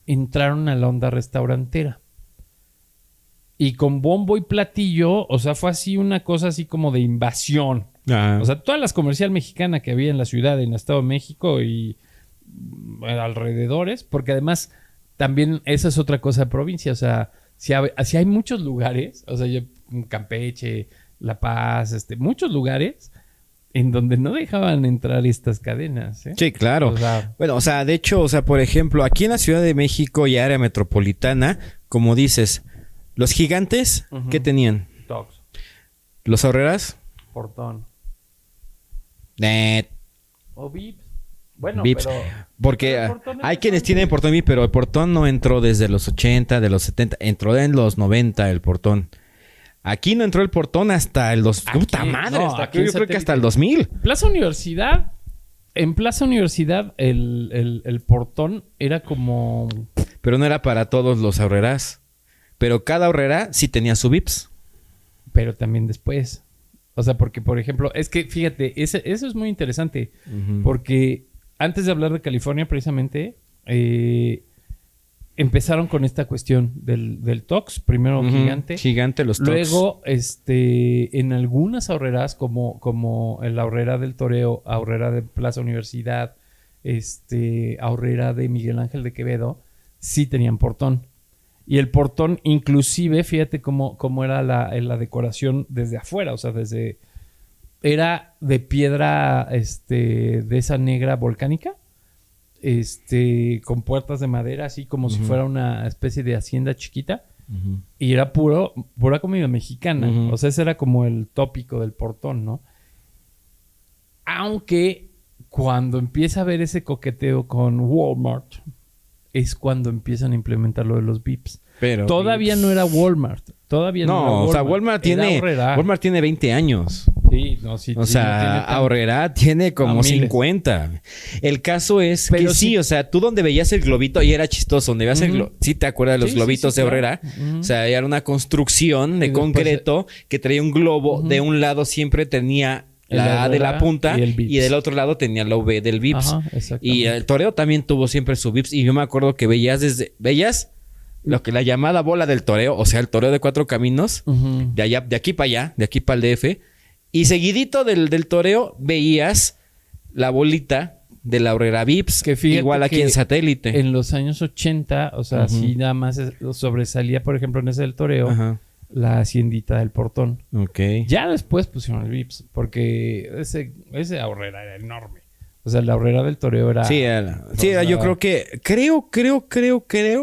Entraron a la onda restaurantera y con bombo y platillo, o sea, fue así una cosa así como de invasión. O sea, todas las comercial mexicana que había en la ciudad, en el Estado de México y alrededores, porque además también esa es otra cosa de provincia, o sea, si hay muchos lugares, o sea, Campeche, La Paz, muchos lugares en donde no dejaban entrar estas cadenas, ¿eh? Sí, claro. O sea, bueno, o sea, de hecho, o sea, por ejemplo, aquí en la Ciudad de México y área metropolitana, como dices, los gigantes, ¿qué tenían? Dogs. ¿Los Aurreras? Portón. O Vips. Bueno, Vips. Porque hay quienes tienen Portón Vips, pero el Portón no entró desde los 80, de los 70. Entró en los 90 el Portón. Aquí no entró el Portón hasta el ¡puta madre! No, yo creo que hasta el 2000. Plaza Universidad En Plaza Universidad, el portón era como... Pero no era para todos los ahorrerás. Pero cada ahorrera sí tenía su Vips. Pero también después. O sea, porque, por ejemplo, es que, fíjate, eso es muy interesante. Porque antes de hablar de California, precisamente, empezaron con esta cuestión del Tox. Primero Gigante. Gigante, los Tox. Luego, en algunas ahorreras, como la ahorrera del Toreo, ahorrera de Plaza Universidad, ahorrera de Miguel Ángel de Quevedo, sí tenían portón. Y el portón, inclusive, fíjate cómo era la decoración desde afuera. O sea, era de piedra de esa negra volcánica. Con puertas de madera, así como si fuera una especie de hacienda chiquita. Y era pura comida mexicana. O sea, ese era como el tópico del portón, ¿no? Aunque cuando empieza a haber ese coqueteo con Walmart, es cuando empiezan a implementar lo de los VIPs. Pero todavía no era Walmart. Todavía no era Walmart. O sea, Walmart tiene 20 años. Sí, o sea, Ahorrera tiene como 50. El caso es que sí, o sea, tú donde veías el globito, y era chistoso, donde veías el globito, sí te acuerdas de los globitos de Ahorrera. O sea, era una construcción de concreto que traía un globo. De un lado siempre tenía la A de la punta y del otro lado tenía la V del Vips. Y el Toreo también tuvo siempre su Vips. Y yo me acuerdo que veías lo que la llamada bola del toreo, o sea, el toreo de 4 caminos, de aquí para allá, de aquí para el DF, y seguidito del toreo veías la bolita de la Ahorrera Vips, que igual aquí en Satélite. En los años 80, o sea, sí nada más sobresalía, por ejemplo, en ese del toreo, la haciendita del portón. Ya después pusieron el Vips, porque ese Ahorrera era enorme. O sea, la Ahorrera del toreo era... Sí, yo creo que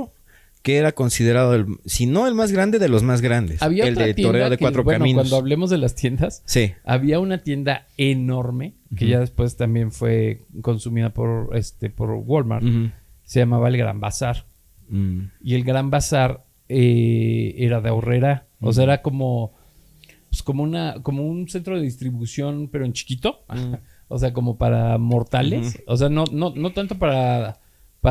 era considerado si no el más grande, de los más grandes. Había el de toreo de 4 caminos. Cuando hablemos de las tiendas, había una tienda enorme que ya después también fue consumida por Walmart. Se llamaba el Gran Bazar. Y el Gran Bazar era de Ahorrera. O sea, era como un centro de distribución, pero en chiquito. O sea, como para mortales. O sea, no tanto para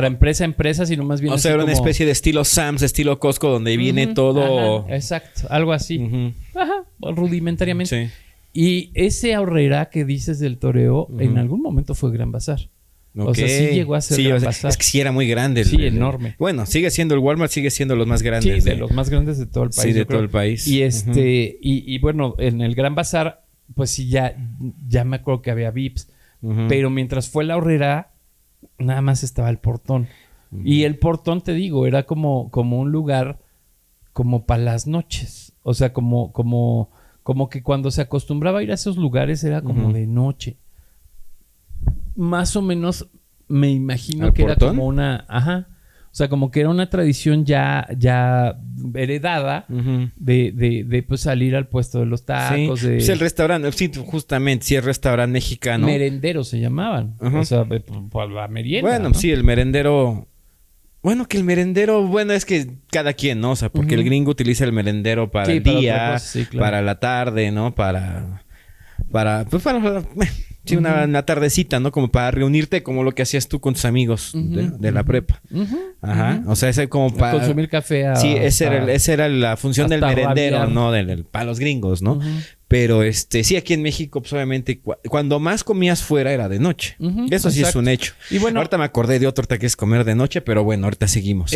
empresa, sino más bien... O sea, era una especie de estilo Sam's, estilo Costco, donde viene todo... exacto, algo así. Rudimentariamente. Sí. Y ese Ahorrera que dices del toreo, en algún momento fue Gran Bazar. O sea, sí llegó a ser Gran Bazar. Es que sí era muy grande. Enorme. Bueno, sigue siendo el Walmart, sigue siendo los más grandes. Sí, de los más grandes de todo el país. Sí, de todo el país. Y y bueno, en el Gran Bazar, pues sí, ya me acuerdo que había VIPs. Pero mientras fue la Ahorrera, nada más estaba el portón. Y el portón, te digo, era como un lugar como para las noches. O sea, como que cuando se acostumbraba a ir a esos lugares era como de noche. Más o menos me imagino que portón? Era como una... O sea, como que era una tradición ya heredada de pues salir al puesto de los tacos. Sí, pues el restaurante, sí, justamente, sí, el restaurante mexicano. Merenderos se llamaban. O sea, por la merienda. Bueno, ¿no? Sí, el merendero... Bueno, que el merendero... Bueno, es que cada quien, ¿no? O sea, porque el gringo utiliza el merendero para el día, para la tarde, ¿no? Sí, una tardecita, ¿no? Como para reunirte, como lo que hacías tú con tus amigos de la prepa. O sea, ese como para... consumir café. Sí, esa era la función del merendero, rabiar. ¿No? Para los gringos, ¿no? Pero sí, aquí en México, pues obviamente, cuando más comías fuera era de noche. Eso sí es un hecho. Y bueno, ahorita me acordé de otro que es comer de noche, pero bueno, ahorita seguimos.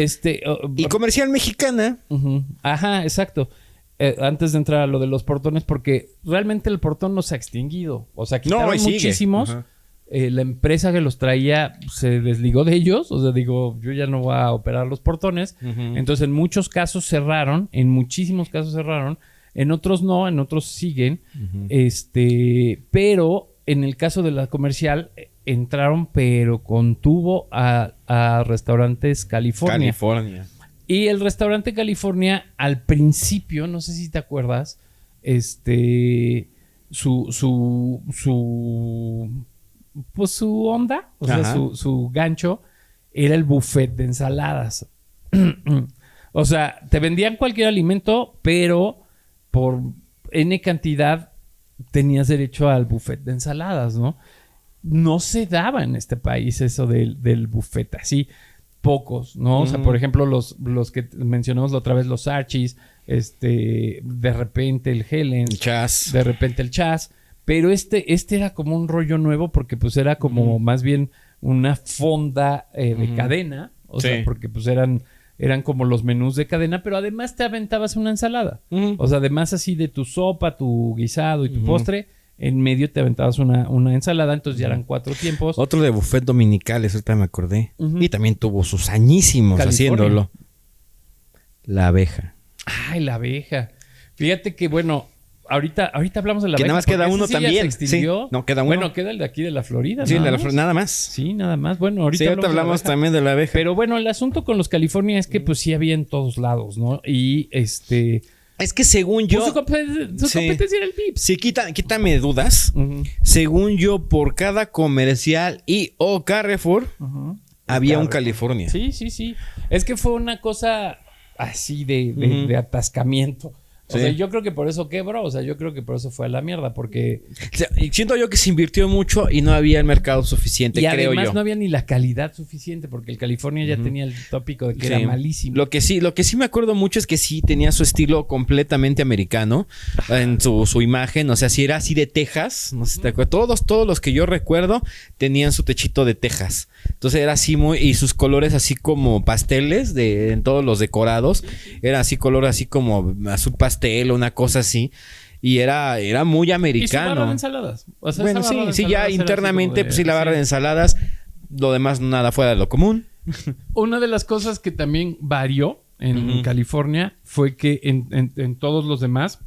Y Comercial Mexicana. Exacto. Antes de entrar a lo de los portones, porque realmente el portón no se ha extinguido. O sea, quitaron muchísimos. La empresa que los traía se desligó de ellos. O sea, digo, yo ya no voy a operar los portones. Entonces, en muchos casos cerraron. En muchísimos casos cerraron. En otros no, en otros siguen. Pero en el caso de la Comercial, entraron, pero con tubo a Restaurantes California. Y el Restaurante California, al principio, no sé si te acuerdas, su onda, o sea, su gancho, era el buffet de ensaladas. O sea, te vendían cualquier alimento, pero por N cantidad tenías derecho al buffet de ensaladas, ¿no? no se daba en este país eso del buffet, así pocos, ¿no? O sea, por ejemplo, los que mencionamos la otra vez, los Archies, de repente el Helens, El Chas. de repente el Chas, pero este era como un rollo nuevo porque pues era como más bien una fonda de cadena, o sea, porque pues eran como los menús de cadena, pero además te aventabas una ensalada. O sea, además así de tu sopa, tu guisado y tu postre, en medio te aventabas una ensalada, entonces ya eran 4 tiempos. Otro de buffet dominicales, ahorita me acordé. Y también tuvo sus añísimos California. haciéndolo. La abeja. Ay, la abeja. Fíjate que, bueno, ahorita hablamos de la abeja. Que nada más queda porque uno ese sí ya también. se extinguió. Sí. No, queda uno. Bueno, queda el de aquí de la Florida. Sí, nada más. nada más. Sí, nada más. Bueno, ahorita Sí, ahorita hablamos de la abeja. también de la abeja. Pero bueno, el asunto con los California es que pues sí había en todos lados, ¿no? Y Es que según yo... pues, su competencia era el Vips. Sí, quítame dudas. Según yo, por cada comercial y o Carrefour, había un California. Sí. Es que fue una cosa así de atascamiento. O sea, yo creo que por eso quebró. O sea, yo creo que por eso fue a la mierda. Porque... O sea, siento yo que se invirtió mucho y no había el mercado suficiente, y creo yo. además no había ni la calidad suficiente. Porque el California ya tenía el tópico de que era malísimo. Lo que sí me acuerdo mucho es que sí tenía su estilo completamente americano en su imagen. O sea, si era así de Texas. No sé si te acuerdas. Todos los que yo recuerdo tenían su techito de Texas. Entonces era así muy... Y sus colores así como pasteles en todos los decorados. Era así color así como azul pastel o una cosa así. Y era muy americano. Y su barra de ensaladas. O sea, bueno, sí, ya internamente, pues sí, la barra de ensaladas. Lo demás nada fuera de lo común. Una de las cosas que también varió en California fue que en todos los demás,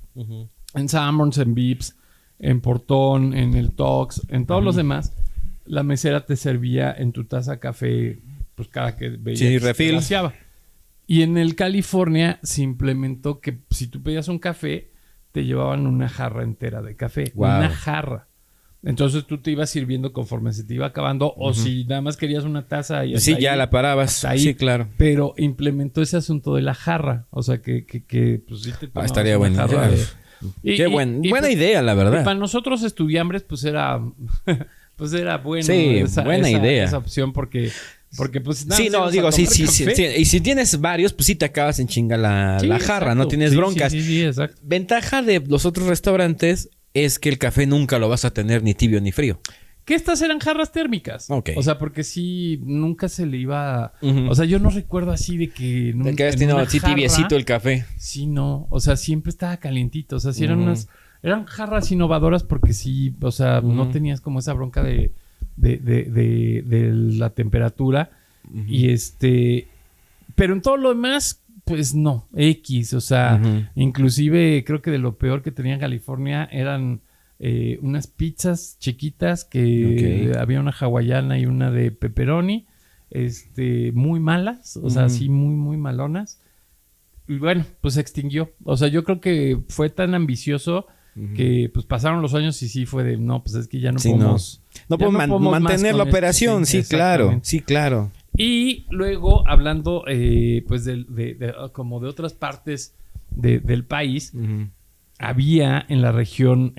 en Sanborns, en Vips, en Portón, en el Tox, en todos los demás, la mesera te servía en tu taza café, pues cada que veía que refill. se vaciaba. Y en el California se implementó que si tú pedías un café, te llevaban una jarra entera de café. Wow. Una jarra. Entonces tú te ibas sirviendo conforme se te iba acabando. O si nada más querías una taza y Sí, ya la parabas. hasta ahí. Sí, claro. Pero implementó ese asunto de la jarra. O sea que pues sí te tomabas estaría una bueno. jarra Qué buena idea, la y verdad. para nosotros estudiambres pues era bueno Sí, buena idea. esa opción porque pues nada, Sí, no, digo, sí. Y si tienes varios, pues sí te acabas en chinga la jarra, exacto. no tienes broncas. Sí, exacto. Ventaja de los otros restaurantes es que el café nunca lo vas a tener ni tibio ni frío. Que estas eran jarras térmicas. Ok. O sea, porque sí, nunca se le iba... O sea, yo no recuerdo así de que... Te quedas teniendo así tibiecito el café. Sí, no. O sea, siempre estaba calientito. O sea, sí eran jarras innovadoras porque sí, o sea, no tenías como esa bronca de la temperatura. Y pero en todo lo demás, pues no. X, o sea, inclusive creo que de lo peor que tenía California eran... unas pizzas chiquitas que había una hawaiana y una de pepperoni, muy malas, o sea, así muy, muy malonas. Y bueno, pues se extinguió. O sea, yo creo que fue tan ambicioso que pues pasaron los años y sí fue de, no, pues es que ya no podemos... No podemos mantener la operación, sí, claro, sí, claro. Y luego, hablando pues como de otras partes del país... Había en la región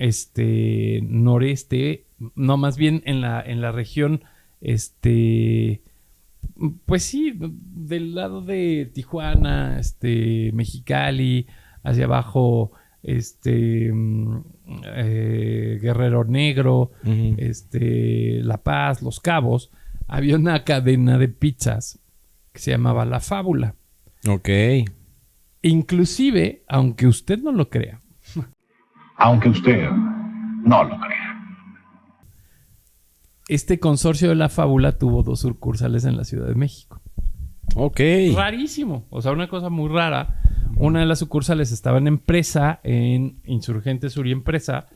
noreste, no, más bien en la región pues sí, del lado de Tijuana, Mexicali, hacia abajo, Guerrero Negro, La Paz, Los Cabos, había una cadena de pizzas que se llamaba La Fábula. Ok. Inclusive, aunque usted no lo crea, aunque usted no lo crea. Este consorcio de La Fábula tuvo 2 sucursales en la Ciudad de México. Ok. Rarísimo. O sea, una cosa muy rara. Una de las sucursales estaba en Empresa, en Insurgentes Sur y Empresa,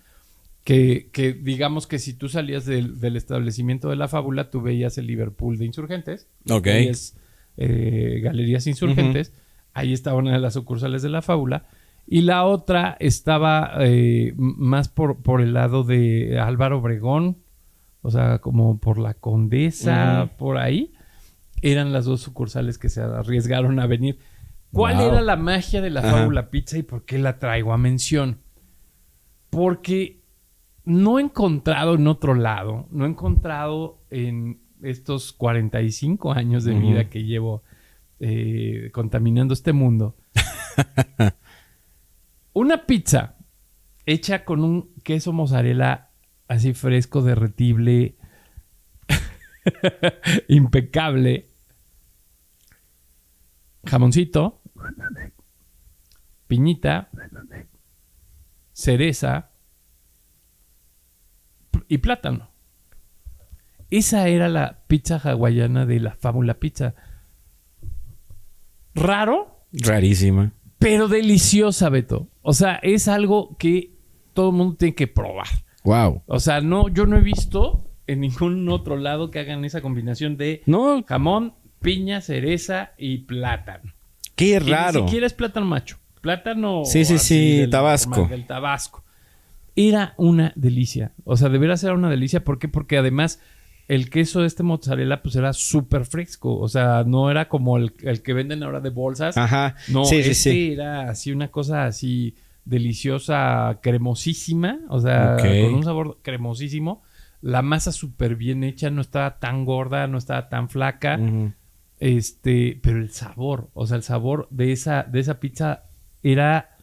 que digamos que si tú salías del establecimiento de La Fábula, tú veías el Liverpool de Insurgentes. Ok. Veías Galerías Insurgentes. Ahí estaba una de las sucursales de La Fábula. Y la otra estaba más por el lado de Álvaro Obregón, o sea, como por la Condesa, por ahí. Eran las 2 sucursales que se arriesgaron a venir. ¿Cuál era la magia de La Fábula Pizza y por qué la traigo a mención? Porque no he encontrado en otro lado, no he encontrado en estos 45 años de vida que llevo contaminando este mundo, una pizza hecha con un queso mozzarella así fresco, derretible, impecable, jamoncito, piñita, cereza y plátano. Esa era la pizza hawaiana de la Fábula Pizza. Raro. Rarísima. Pero deliciosa, Beto. O sea, es algo que todo el mundo tiene que probar. Wow. O sea, yo no he visto en ningún otro lado que hagan esa combinación de jamón, piña, cereza y plátano. Qué raro. Ni siquiera es plátano macho. Plátano... Sí, Tabasco. Del Tabasco. Era una delicia. O sea, de veras era una delicia. ¿Por qué? Porque además el queso de este mozzarella pues era súper fresco. O sea, no era como el que venden ahora de bolsas. Ajá. No, era así una cosa así deliciosa, cremosísima. O sea, con un sabor cremosísimo. La masa súper bien hecha. No estaba tan gorda, no estaba tan flaca. Uh-huh. Pero el sabor. O sea, el sabor de esa pizza era...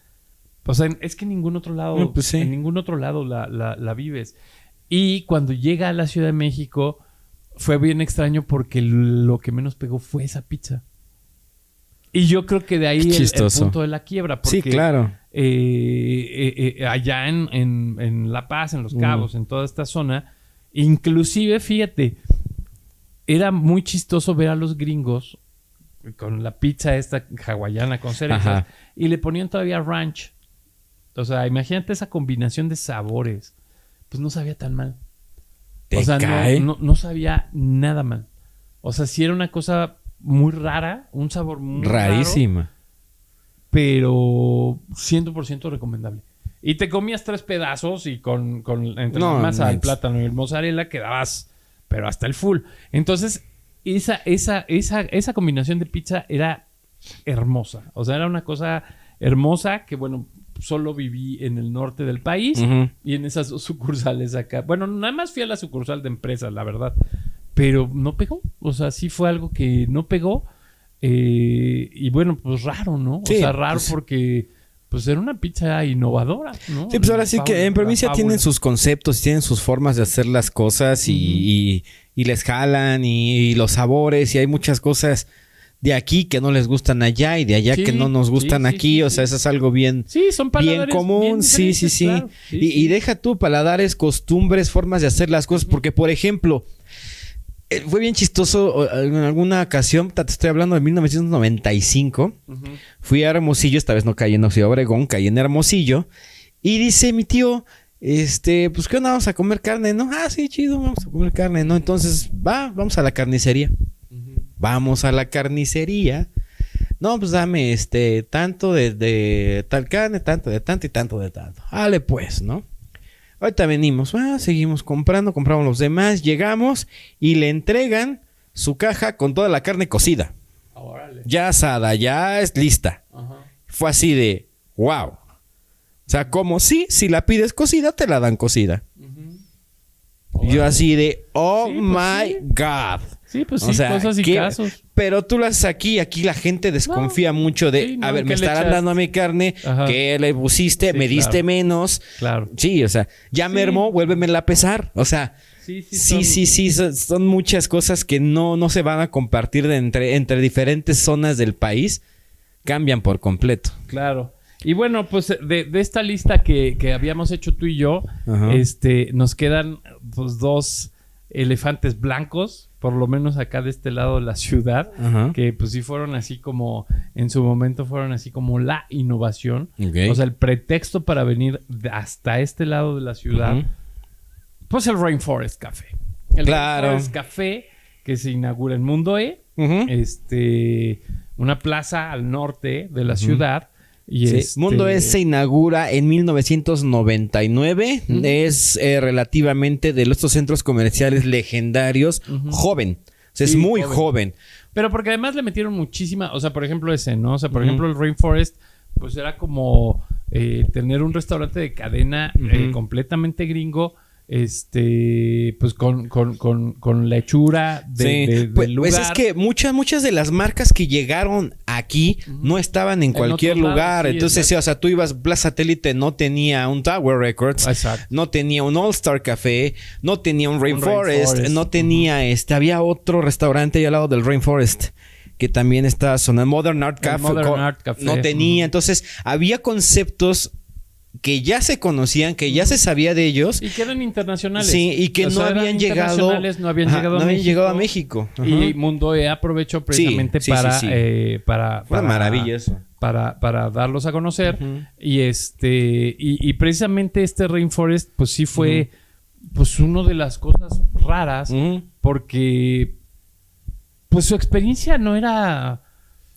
O sea, es que en ningún otro lado, en ningún otro lado la vives. Y cuando llega a la Ciudad de México, fue bien extraño porque lo que menos pegó fue esa pizza. Y yo creo que de ahí el punto de la quiebra. Porque, sí, claro. Allá en La Paz, en Los Cabos, en toda esta zona, inclusive, fíjate, era muy chistoso ver a los gringos con la pizza esta hawaiana con cerezas y le ponían todavía ranch. O sea, imagínate esa combinación de sabores. Pues no sabía tan mal. O sea, no sabía nada mal. O sea, sí era una cosa muy rara, un sabor muy rarísima. Raro, pero 100% recomendable. Y te comías 3 pedazos y entre la masa, el plátano y el mozzarella quedabas, pero hasta el full. Entonces, esa combinación de pizza era hermosa. O sea, era una cosa hermosa que, bueno, solo viví en el norte del país y en esas sucursales acá. Bueno, nada más fui a la sucursal de empresas, la verdad. Pero no pegó. O sea, sí fue algo que no pegó. Y bueno, pues raro, ¿no? Sí, o sea, raro porque pues era una pizza innovadora, ¿no? Sí, pues ahora sí que en provincia tienen sus conceptos, tienen sus formas de hacer las cosas y les jalan y los sabores y hay muchas cosas de aquí que no les gustan allá y de allá que no nos gustan aquí. O sea, eso es algo bien, son paladares bien común. Bien Claro. Y deja tú paladares, costumbres, formas de hacer las cosas. Porque, por ejemplo, fue bien chistoso en alguna ocasión, te estoy hablando de 1995. Fui a Hermosillo, esta vez no caí en Ciudad Obregón, caí en Hermosillo. Y dice mi tío, pues ¿qué onda? ¿Vamos a comer carne? ¿No? Ah, sí, chido, vamos a comer carne, ¿no? Entonces, vamos a la carnicería. Vamos a la carnicería. No, pues dame tanto de tal carne, tanto de tanto y tanto de tanto. Dale pues, ¿no? Ahorita venimos, seguimos compramos los demás, llegamos y le entregan su caja con toda la carne cocida. Ya asada, ya es lista. Fue así de, wow. O sea, como si la pides cocida, te la dan cocida. Yo así de, oh my God. Sí, pues sí, o sea, cosas y casos. Pero tú lo haces aquí la gente desconfía mucho de, a ver, me estarán dando a mi carne, que le pusiste, me diste menos. Claro. Sí, o sea, ya mermó, vuélvemela a pesar. O sea, son muchas cosas que no se van a compartir entre diferentes zonas del país. Cambian por completo. Claro. Y bueno, pues de esta lista que habíamos hecho tú y yo, nos quedan pues 2 elefantes blancos, por lo menos acá de este lado de la ciudad, que pues sí fueron así como, en su momento fueron así como la innovación. O sea, el pretexto para venir hasta este lado de la ciudad, pues el Rainforest Café. Rainforest Café que se inaugura en Mundo E, una plaza al norte de la ciudad. Y Mundo E se inaugura en 1999. Es relativamente de estos centros comerciales legendarios. Joven. O sea, es muy joven. Pero porque además le metieron muchísima... O sea, por ejemplo ese, ¿no? O sea, por ejemplo el Rainforest, pues era como tener un restaurante de cadena completamente gringo, pues con la hechura del lugar. Pues es que muchas de las marcas que llegaron aquí no estaban en cualquier lugar. Sí, entonces, o sea, tú ibas, Plaza Satélite no tenía un Tower Records, no tenía un All Star Café, no tenía un Rainforest, no tenía había otro restaurante ahí al lado del Rainforest que también estaba sonando, Modern Art Café. No tenía. Entonces, había conceptos que ya se conocían, que ya se sabía de ellos. Y que eran internacionales. Sí, y que no habían llegado a México. Y Mundo E aprovechó precisamente para fue maravilloso. Para darlos a conocer. Y precisamente este Rainforest, pues sí fue pues una de las cosas raras, porque pues su experiencia no era...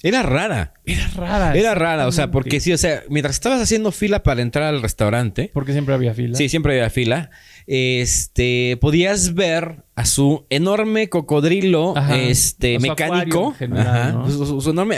Era rara. Era rara, o sea, porque sí, o sea, mientras estabas haciendo fila para entrar al restaurante... Porque siempre había fila. Sí, siempre había fila. Podías ver a su enorme cocodrilo, mecánico. General, ¿no? Su enorme...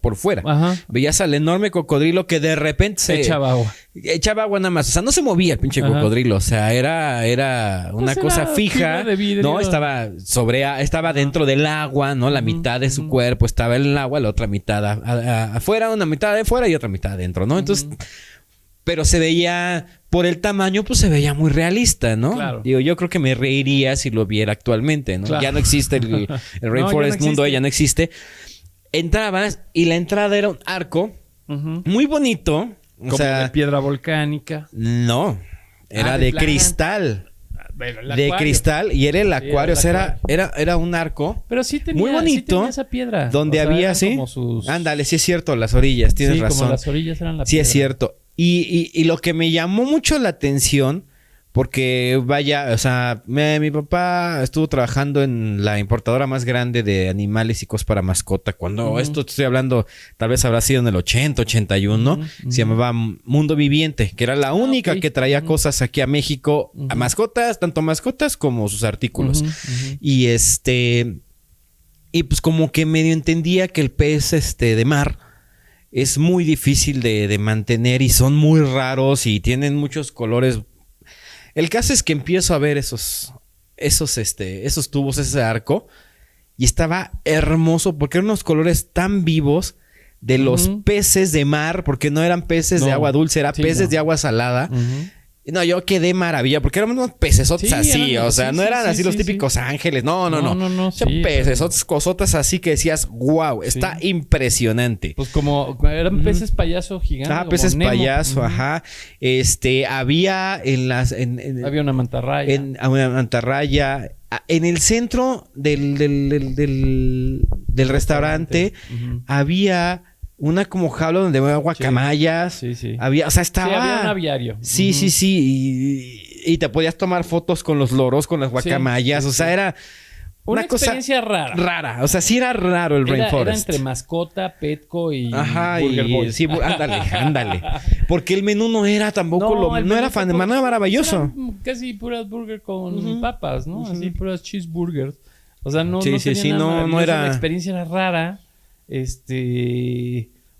por fuera. Ajá. Veías al enorme cocodrilo que de repente echaba agua. Echaba agua nada más. O sea, no se movía el pinche cocodrilo. O sea, era una cosa fija. ¿No? Estaba dentro del agua, ¿no? La mitad de su cuerpo estaba en el agua, la otra mitad afuera, una mitad de afuera y otra mitad adentro, ¿no? Entonces, pero se veía, por el tamaño, pues se veía muy realista, ¿no? Claro. Digo, yo creo que me reiría si lo viera actualmente, ¿no? Claro. Ya no existe el Rainforest Mundo, ya no existe. Entrabas y la entrada era un arco muy bonito. Como de piedra volcánica. No, era de cristal. De cristal, y era el acuario. O sea, era un arco. Pero sí tenía, muy bonito. Sí tenía esa piedra. Donde había, sí. Ándale, sí es cierto, las orillas, tienes razón. Como las orillas eran la piedra. Sí es cierto. Y lo que me llamó mucho la atención, porque vaya, o sea, mi papá estuvo trabajando en la importadora más grande de animales y cosas para mascota. Cuando esto te estoy hablando, tal vez habrá sido en el 80, 81. Se llamaba Mundo Viviente, que era la única que traía cosas aquí a México, a mascotas, tanto mascotas como sus artículos. Y y pues como que medio entendía que el pez de mar es muy difícil de mantener y son muy raros y tienen muchos colores. El caso es que empiezo a ver esos tubos, ese arco, y estaba hermoso porque eran unos colores tan vivos de los peces de mar, porque no eran peces de agua dulce, eran peces de agua salada. No, yo quedé maravilla porque eran unos pecesotes así, o sea, no eran así los típicos ángeles, no. Pecesotes, cosotas así que decías, wow, está impresionante. Pues como eran peces payaso gigantes. Peces Nemo. Payaso, había había una mantarraya. Una mantarraya. En el centro del restaurante había una como jaula donde había guacamayas. Sí. Había, o sea, estaba... Sí, había un aviario. Sí. Y te podías tomar fotos con los loros, con las guacamayas. O sea, era una cosa experiencia rara. O sea, sí era raro el Rainforest. Era entre mascota, Petco y Burger Boy. Sí, ándale. Porque el menú no era tampoco no era maravilloso. Casi puras burger con papas, ¿no? Así puras cheeseburgers. O sea, no era... La experiencia era rara.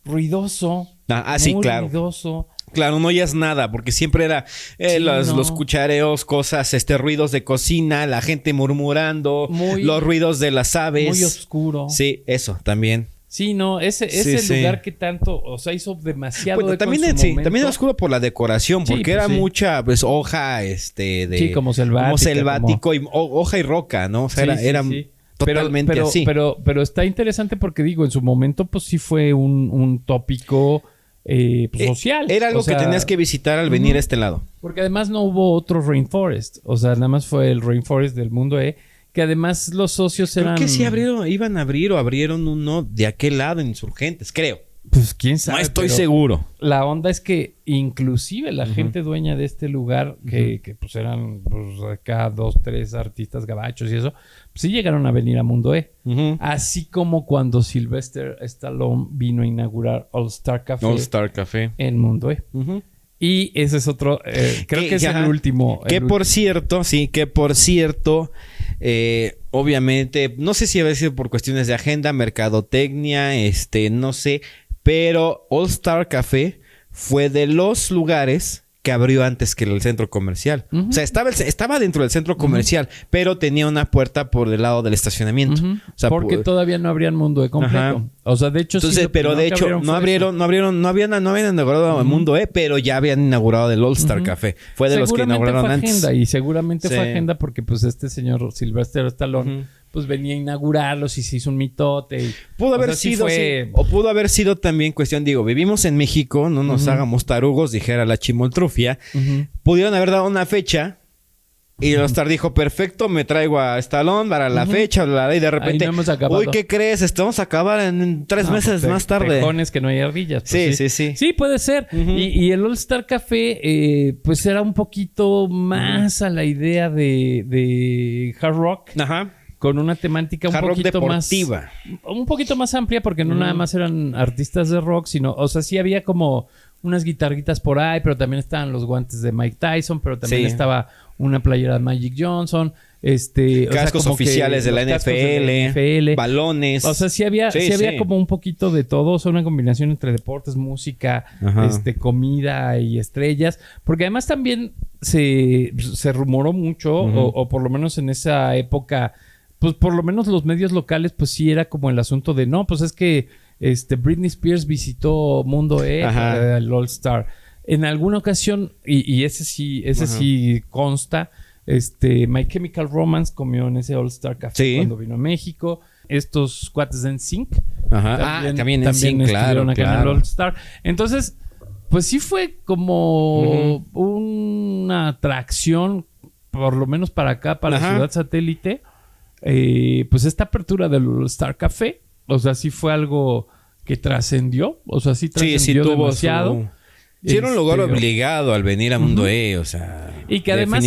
Ruidoso. Sí, claro. Ruidoso. Claro, no oías nada, porque siempre era los cuchareos, cosas, ruidos de cocina, la gente murmurando, los ruidos de las aves. Muy oscuro. Sí, eso también. Sí, no, ese lugar que tanto, o sea, hizo demasiado también era oscuro por la decoración, porque era mucha, pues, hoja, como selvático. Y hoja y roca, ¿no? O sea, era totalmente así. Pero está interesante porque, digo, en su momento, pues, sí fue un tópico social. Era algo que tenías que visitar al venir a este lado. Porque además no hubo otro Rainforest. O sea, nada más fue el Rainforest del Mundo E. Que además los socios eran... Creo que sí iban a abrir o abrieron uno de aquel lado en Insurgentes, creo. Pues quién sabe. No estoy seguro. La onda es que inclusive la gente dueña de este lugar, que pues eran pues, acá 2, 3 artistas gabachos y eso, pues sí llegaron a venir a Mundo E. Así como cuando Sylvester Stallone vino a inaugurar All Star Café en Mundo E. Y ese es otro, creo que es el último. Por cierto, obviamente, no sé si había sido por cuestiones de agenda, mercadotecnia, no sé, pero All Star Café fue de los lugares que abrió antes que el centro comercial. O sea, estaba dentro del centro comercial, pero tenía una puerta por el lado del estacionamiento. O sea, porque todavía no abrían Mundo E completo. O sea, de hecho... Entonces, pero de hecho, no habían inaugurado el Mundo E, pero ya habían inaugurado el All Star Café. Fue de los que inauguraron antes. Y seguramente fue agenda porque pues este señor Sylvester Stallone pues venía a inaugurarlos y se hizo un mitote. Pudo haber sido, o pudo haber sido también cuestión, digo, vivimos en México, no nos hagamos tarugos, dijera la chimoltrufia. Pudieron haber dado una fecha y el All-Star dijo, perfecto, me traigo a Stallone para la fecha, y de repente, uy, ¿qué crees? Vamos a acabar en 3 meses más tarde. Tejones que no hay ardillas. Pues sí. Sí, puede ser. Y el All-Star Café, pues era un poquito más a la idea de hard rock. Ajá. Con una temática un poquito más amplia, porque no nada más eran artistas de rock, sino, o sea, sí había como unas guitarritas por ahí, pero también estaban los guantes de Mike Tyson, pero también estaba una playera de Magic Johnson, cascos oficiales de la NFL, balones. O sea, sí había como un poquito de todo, o sea, una combinación entre deportes, música, comida y estrellas, porque además también se rumoró mucho, o por lo menos en esa época, pues por lo menos los medios locales, pues sí era como el asunto de, no, pues es que Britney Spears visitó Mundo E, el All Star. En alguna ocasión, y ese sí consta, My Chemical Romance comió en ese All Star Café cuando vino a México. Estos cuates de NSYNC también estuvieron acá en el All Star. Entonces, pues sí fue como una atracción, por lo menos para acá, para la ciudad satélite. Pues esta apertura del All Star Café, o sea, sí fue algo que trascendió, o sea, sí trascendió demasiado. Sí, era un lugar obligado al venir a Mundo E, o sea, y que además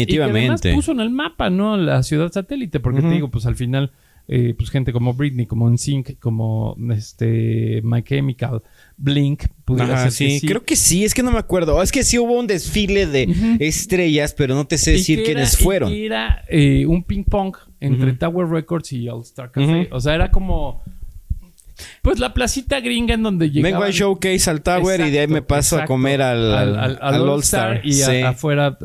puso en el mapa, ¿no? La ciudad satélite, porque te digo, pues al final, pues gente como Britney, como NSYNC, como My Chemical, Blink, pudiera ser. Creo que sí, es que no me acuerdo. Es que sí hubo un desfile de estrellas, pero no te sé decir quiénes fueron. Y era un ping pong entre Tower Records y All Star Café. O sea, era como pues la placita gringa en donde llegaba. Vengo al showcase al Tower y de ahí me paso a comer al All Star. Y afuera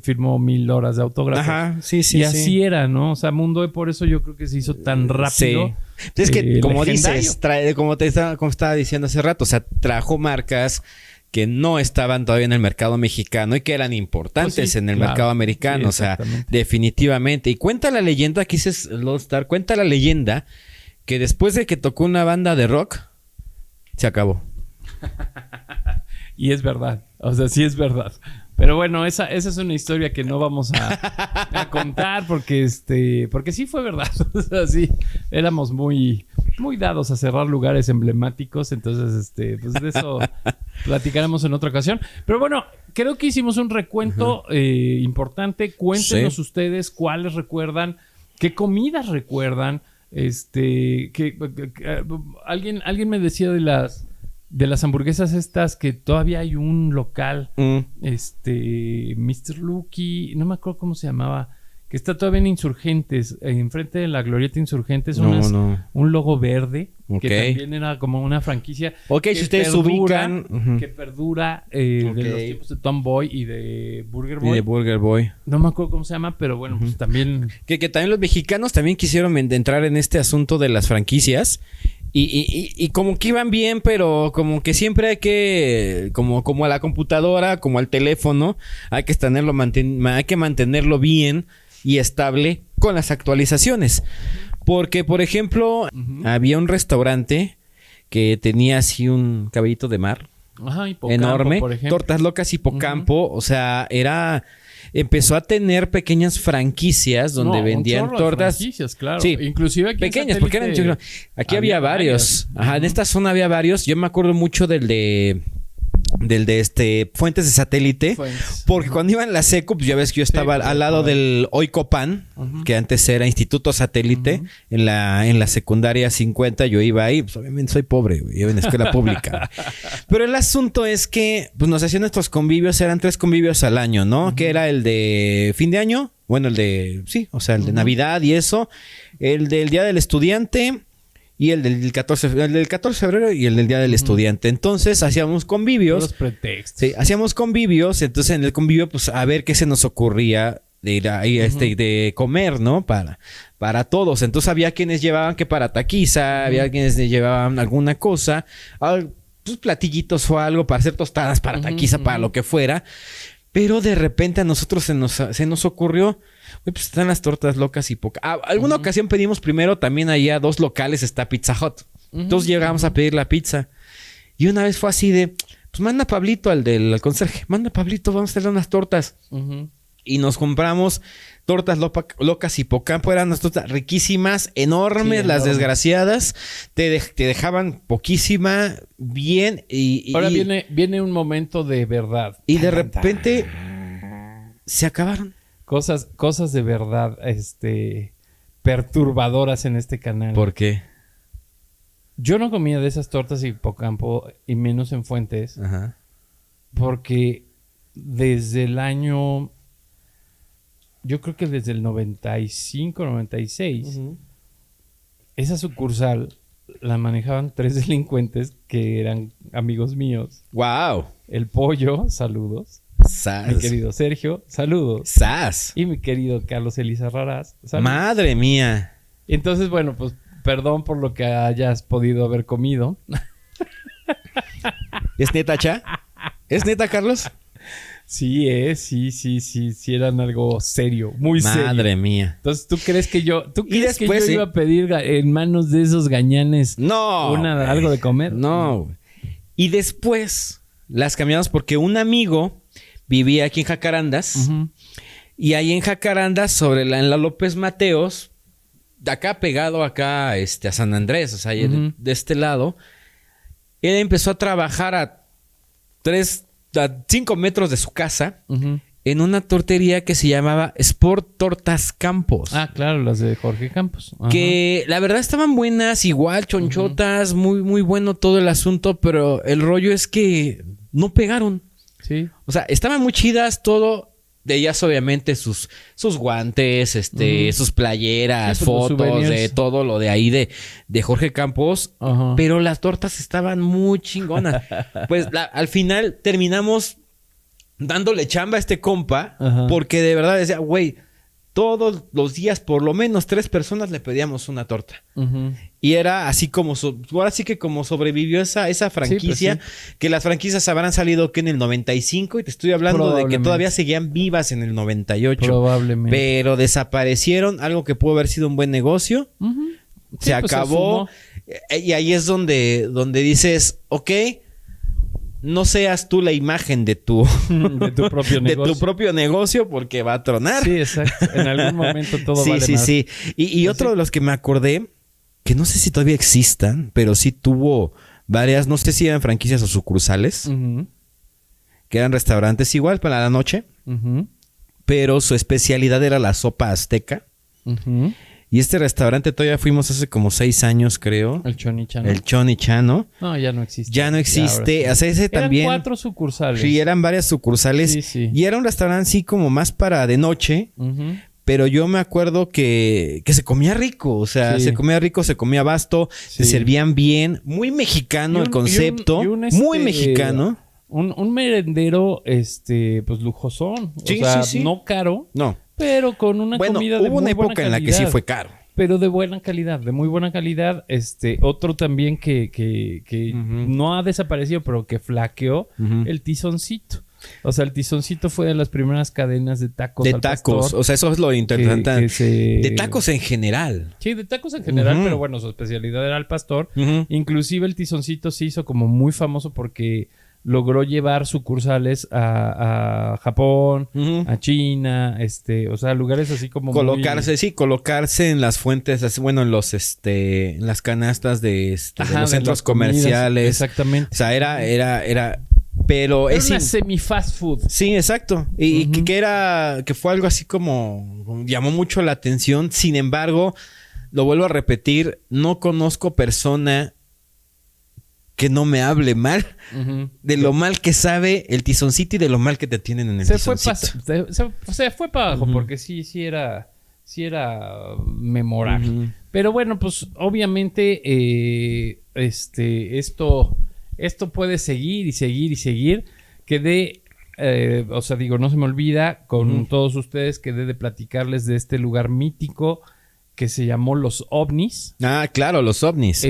firmó 1000 horas de autógrafos. Ajá, sí. Y así era, ¿no? O sea, Mundo E por eso yo creo que se hizo tan rápido. Es que, como dices, como estaba diciendo hace rato, o sea, trajo marcas que no estaban todavía en el mercado mexicano y que eran importantes en el mercado americano. O sea, definitivamente. Y cuenta la leyenda, que dices el All Star, cuenta la leyenda que después de que tocó una banda de rock, se acabó. Y es verdad. O sea, sí es verdad. Pero bueno, esa es una historia que no vamos a contar porque sí fue verdad. O sea, sí, éramos muy dados a cerrar lugares emblemáticos. Entonces, pues de eso platicaremos en otra ocasión. Pero bueno, creo que hicimos un recuento importante. Cuéntenos ustedes cuáles recuerdan, qué comidas recuerdan. Alguien me decía de las hamburguesas estas que todavía hay un local, Mr. Lucky, no me acuerdo cómo se llamaba, que está todavía en Insurgentes, enfrente de la Glorieta Insurgentes, un logo verde, que también era como una franquicia. Si ustedes ubican. Que perdura de los tiempos de Tom Boy y de Burger Boy. No me acuerdo cómo se llama, pero bueno, pues también... Que también los mexicanos también quisieron entrar en este asunto de las franquicias. Y como que iban bien, pero como que siempre hay que... Como a la computadora, como al teléfono, hay que mantenerlo bien y estable con las actualizaciones. Porque, por ejemplo, había un restaurante que tenía así un cabellito de mar enorme, Tortas Locas Hipocampo, o sea, empezó a tener pequeñas franquicias donde vendían tortas. Franquicias, claro. Sí, inclusive aquí pequeñas, porque eran aquí había varios. En esta zona había varios. Yo me acuerdo mucho del de Fuentes de Satélite, porque cuando iba en la secu, pues ya ves que yo estaba al lado del Oicopan, que antes era Instituto Satélite, en la secundaria 50, yo iba ahí, pues obviamente soy pobre, güey, iba en escuela pública. Pero el asunto es que pues nos hacían estos convivios, eran 3 convivios al año, ¿no? Que era el de fin de año, bueno, el de Navidad y eso, el del Día del Estudiante y el del 14 de febrero y el del Día del Estudiante. Entonces hacíamos convivios. Los pretextos. Sí, hacíamos convivios. Entonces en el convivio, pues a ver qué se nos ocurría de ir ahí, de comer, ¿no? Para todos. Entonces había quienes llevaban que para taquiza, había quienes llevaban alguna cosa, pues platillitos o algo para hacer tostadas, para taquiza, para lo que fuera. Pero de repente a nosotros se nos ocurrió, pues están las tortas locas y poca. Alguna ocasión pedimos primero también allá 2 locales, está Pizza Hut. Entonces llegamos a pedir la pizza. Y una vez fue así de, pues manda a Pablito al conserje, manda a Pablito, vamos a hacerle unas tortas. Y nos compramos tortas locas y Hipocampo. Eran unas tortas riquísimas, enormes, las desgraciadas. Te dejaban poquísima, bien. Ahora viene un momento de verdad. Y de repente se acabaron. Cosas de verdad, perturbadoras en este canal. ¿Por qué? Yo no comía de esas tortas Hipocampo y menos en Fuentes. Ajá. Porque desde el año... Yo creo que desde el 95, 96, esa sucursal la manejaban 3 delincuentes que eran amigos míos. ¡Wow! El Pollo, saludos. ¡Sas! Mi querido Sergio, saludos. ¡Sas! Y mi querido Carlos Elizarrarás, saludos. ¡Madre mía! Entonces, bueno, pues perdón por lo que hayas podido haber comido. ¿Es neta, Cha? ¿Es neta, Carlos? Sí, sí, eran algo serio, muy serio. Madre mía. Entonces, ¿tú crees que yo después, iba a pedir en manos de esos gañanes algo de comer? No. Y después las cambiamos porque un amigo vivía aquí en Jacarandas. Y ahí en Jacarandas, en la López Mateos, de acá pegado a San Andrés, o sea, de este lado, él empezó a trabajar a 5 metros de su casa en una tortería que se llamaba Sport Tortas Campos. Ah, claro, las de Jorge Campos. Ajá. Que la verdad estaban buenas, igual, chonchotas, muy, muy bueno todo el asunto, pero el rollo es que no pegaron. Sí. O sea, estaban muy chidas todo. De ellas, obviamente, sus guantes, sus playeras, sí, pues, fotos, de todo lo de ahí de Jorge Campos. Pero las tortas estaban muy chingonas. Pues al final terminamos dándole chamba a este compa. Porque de verdad decía, güey, todos los días por lo menos 3 personas le pedíamos una torta. Y era así como... ahora sí que como sobrevivió esa franquicia. Sí, pues sí. Que las franquicias habrán salido que en el 95. Y te estoy hablando de que todavía seguían vivas en el 98. Probablemente. Pero desaparecieron. Algo que pudo haber sido un buen negocio. Se acabó. Y ahí es donde dices... Ok... No seas tú la imagen de tu propio negocio. De tu propio negocio porque va a tronar. Sí, exacto. En algún momento todo vale más. Sí. Y otro de los que me acordé, que no sé si todavía existan, pero sí tuvo varias, no sé si eran franquicias o sucursales, que eran restaurantes igual para la noche, pero su especialidad era la sopa azteca. Y este restaurante todavía fuimos hace como 6 años, creo. El Chonichano. El Chonichano. No, ya no existe. Ya no existe. O sea, ese también... Eran 4 sucursales. Sí, eran varias sucursales. Sí. Y era un restaurante así como más para de noche. Pero yo me acuerdo que se comía rico. O sea, se comía rico, se comía vasto. Se servían bien. Muy mexicano el concepto. Muy mexicano. Un merendero, pues lujosón. O sea, no caro. No. Pero con una comida de muy buena calidad. Hubo una época en la que sí fue caro. Pero de buena calidad, de muy buena calidad. Otro también que no ha desaparecido, pero que flaqueó, el Tizoncito. O sea, el Tizoncito fue de las primeras cadenas de tacos al pastor. De tacos, o sea, eso es lo interesante. De tacos en general. Sí, de tacos en general, pero bueno, su especialidad era al pastor. Inclusive el Tizoncito se hizo como muy famoso porque... logró llevar sucursales a Japón, a China, o sea, lugares así como colocarse en las fuentes, bueno, en los en las canastas de los centros comerciales. Exactamente. O sea, era pero es una semi-fast food. Sí, exacto. Y que fue algo así como llamó mucho la atención. Sin embargo, lo vuelvo a repetir, no conozco persona que no me hable mal de lo mal que sabe el Tizoncito y de lo mal que te tienen en el Tizoncito. Se fue para abajo porque sí memorable. Uh-huh. Pero bueno, pues obviamente esto puede seguir y seguir y seguir. Quedé, o sea, digo, no se me olvida con todos ustedes, quedé de platicarles de este lugar mítico que se llamó Los OVNIs. Ah, claro, Los OVNIs.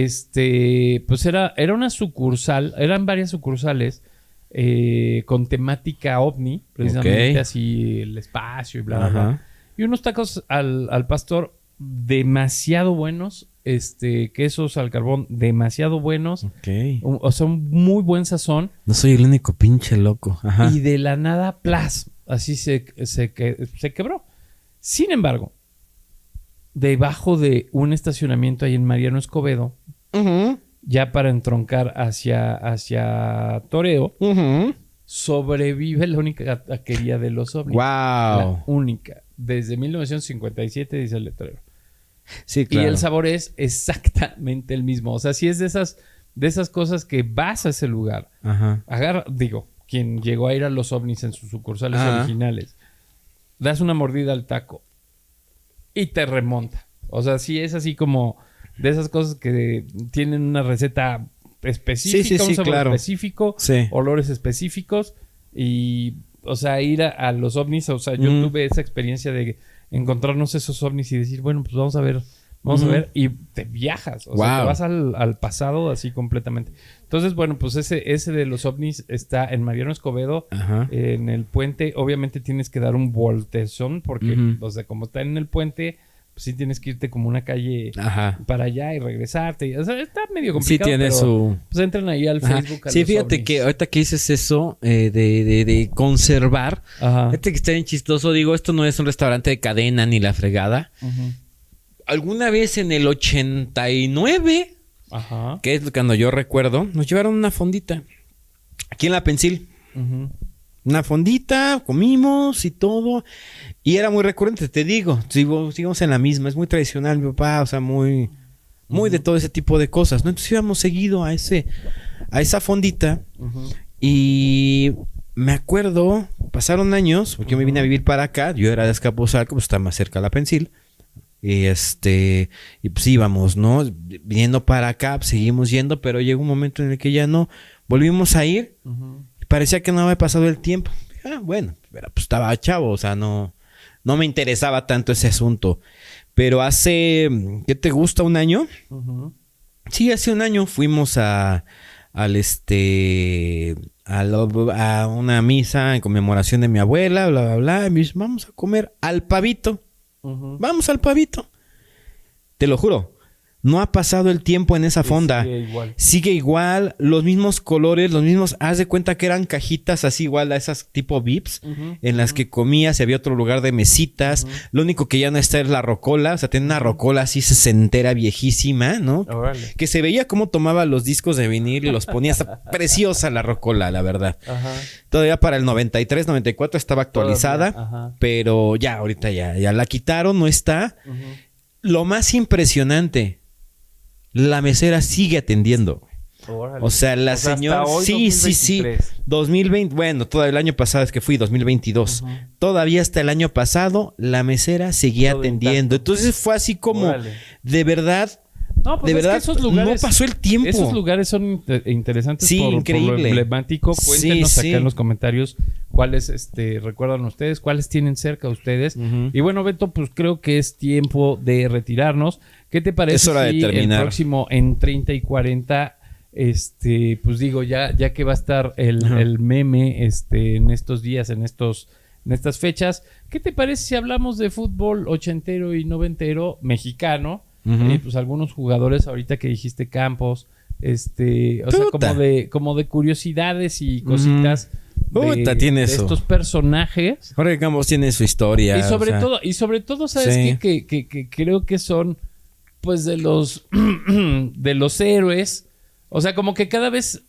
Pues era una sucursal, eran varias sucursales con temática OVNI, precisamente así el espacio y bla, bla, bla. Y unos tacos al pastor demasiado buenos, quesos al carbón demasiado buenos. O sea, un muy buen sazón. No soy el único pinche loco. Ajá. Y de la nada, plas, así se quebró. Sin embargo, debajo de un estacionamiento ahí en Mariano Escobedo, ya para entroncar hacia Toreo, sobrevive la única taquería de Los OVNIs. ¡Wow! La única. Desde 1957, dice el letrero. Sí, claro. Y el sabor es exactamente el mismo. O sea, sí es de esas cosas que vas a ese lugar. Ajá. Quien llegó a ir a Los OVNIs en sus sucursales originales, das una mordida al taco y te remonta. O sea, sí es así como de esas cosas que tienen una receta específica, un sabor específico, olores específicos y, o sea, ir a Los OVNIs. O sea, yo tuve esa experiencia de encontrarnos esos OVNIs y decir, bueno, pues vamos a ver y te viajas. O sea, te vas al pasado así completamente. Entonces, bueno, pues ese de Los OVNIs está en Mariano Escobedo, en el puente. Obviamente tienes que dar un voltezón porque, o sea, como está en el puente, pues sí tienes que irte como una calle para allá y regresarte. O sea, está medio complicado. Sí, tiene pero, pues entren ahí al Facebook. Sí, fíjate OVNIs. Que ahorita que dices eso de conservar, fíjate que está bien chistoso. Digo, esto no es un restaurante de cadena ni la fregada. Alguna vez en el 89, que es cuando yo recuerdo, nos llevaron una fondita aquí en la Pensil. Una fondita, comimos y todo. Y era muy recurrente, te digo. Sigamos en la misma. Es muy tradicional, mi papá. O sea, muy de todo ese tipo de cosas, ¿no? Entonces íbamos seguido a esa fondita. Y me acuerdo, pasaron años, porque yo me vine a vivir para acá. Yo era de Azcapotzalco, pues está más cerca de la Pensil. Y pues íbamos, ¿no? Viniendo para acá, pues, seguimos yendo, pero llegó un momento en el que ya no. Volvimos a ir. Parecía que no había pasado el tiempo. Bueno, pero pues estaba chavo, o sea, no me interesaba tanto ese asunto. Pero hace, ¿qué te gusta? ¿Un año? Sí, hace un año fuimos a una misa en conmemoración de mi abuela, bla, bla, bla. Y me dice, vamos a comer al Pavito. Vamos al Pavito. Te lo juro. No ha pasado el tiempo en esa fonda. Sigue igual. Los mismos colores, los mismos... Haz de cuenta que eran cajitas así igual a esas tipo Vips. En las que comías y había otro lugar de mesitas. Lo único que ya no está es la rocola. O sea, tiene una rocola así sesentera viejísima, ¿no? Que se veía cómo tomaba los discos de vinil y los ponía. Hasta preciosa la rocola, la verdad. Todavía para el 93, 94 estaba actualizada. Pero ya, ahorita ya la quitaron, no está. Lo más impresionante... La mesera sigue atendiendo. O sea, la señora... Sí, 2020. Bueno, todo el año pasado es que fui, 2022. Todavía hasta el año pasado, la mesera seguía atendiendo. Entonces fue así como... De verdad... No, pues de verdad, que esos lugares, no pasó el tiempo. Esos lugares son interesantes increíble. Por lo emblemático. Cuéntenos acá en los comentarios cuáles recuerdan ustedes, cuáles tienen cerca a ustedes. Y bueno, Beto, pues creo que es tiempo de retirarnos. ¿Qué te parece si el próximo en 30 y 40, pues digo, ya que va a estar el meme en estos días, en estas fechas, ¿qué te parece si hablamos de fútbol ochentero y noventero mexicano? Pues algunos jugadores ahorita que dijiste Campos, o sea, como de curiosidades y cositas de estos personajes. Jorge Campos tiene su historia. Y sobre todo, ¿sabes qué? Que creo que son pues de los héroes. O sea, como que cada vez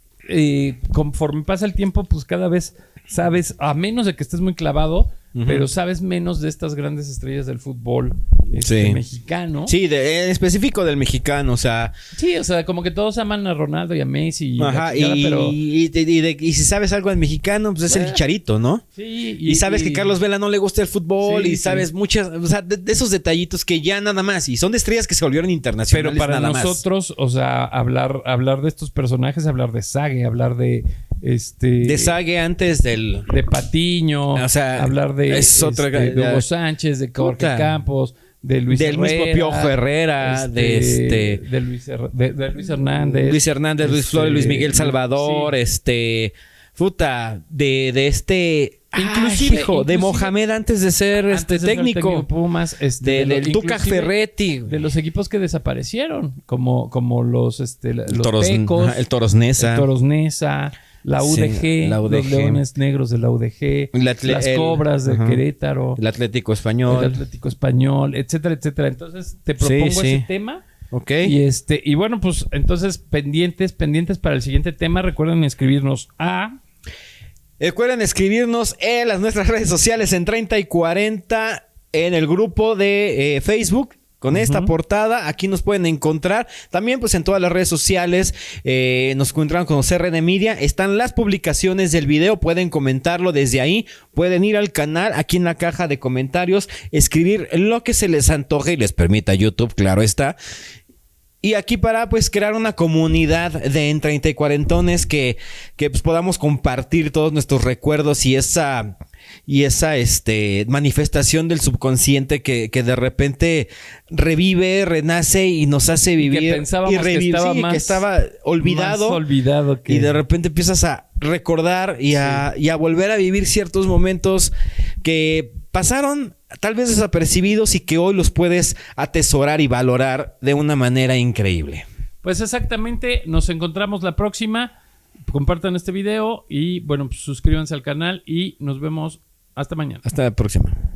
conforme pasa el tiempo, pues cada vez sabes, a menos de que estés muy clavado, pero sabes menos de estas grandes estrellas del fútbol mexicano. Sí, en específico del mexicano, o sea... Sí, o sea, como que todos aman a Ronaldo y a Messi. Ajá, y si sabes algo del mexicano, pues es el Chicharito, ¿no? Sí. Y sabes que Carlos Vela no le gusta el fútbol y sabes muchas... O sea, de esos detallitos que ya nada más. Y son de estrellas que se volvieron internacionales. Pero para nada nosotros, más. O sea, hablar de estos personajes, hablar de Sague, hablar de... De Sague antes del... De Patiño. O sea, hablar de... Es otra... de Hugo Sánchez, de Jorge Campos... De Luis del Herrera, mismo Piojo Herrera, de Luis Hernández. Luis Hernández, Luis Flores, Luis Miguel Salvador, de inclusive Mohamed antes de ser técnico Pumas, del Tuca Ferretti, de los equipos que desaparecieron, como los Tecos, el Torosnesa, la UDG, los Leones Negros de la UDG, las Cobras de Querétaro, el Atlético Español, etcétera, etcétera. Entonces te propongo ese tema. Okay. Y bueno, pues entonces pendientes para el siguiente tema. Recuerden escribirnos en nuestras redes sociales en 30 y 40 en el grupo de Facebook. Con esta portada, aquí nos pueden encontrar. También, pues, en todas las redes sociales nos encuentran con CRN Media. Están las publicaciones del video. Pueden comentarlo desde ahí. Pueden ir al canal, aquí en la caja de comentarios, escribir lo que se les antoje y les permita YouTube, claro está. Y aquí para, pues, crear una comunidad de en 30 y cuarentones que pues, podamos compartir todos nuestros recuerdos y esa manifestación del subconsciente que de repente revive, renace y nos hace vivir. Que pensábamos que estaba olvidado. Y de repente empiezas a recordar y a volver a vivir ciertos momentos que pasaron tal vez desapercibidos y que hoy los puedes atesorar y valorar de una manera increíble. Pues exactamente, nos encontramos la próxima. Compartan este video y bueno, pues suscríbanse al canal y nos vemos hasta mañana. Hasta la próxima.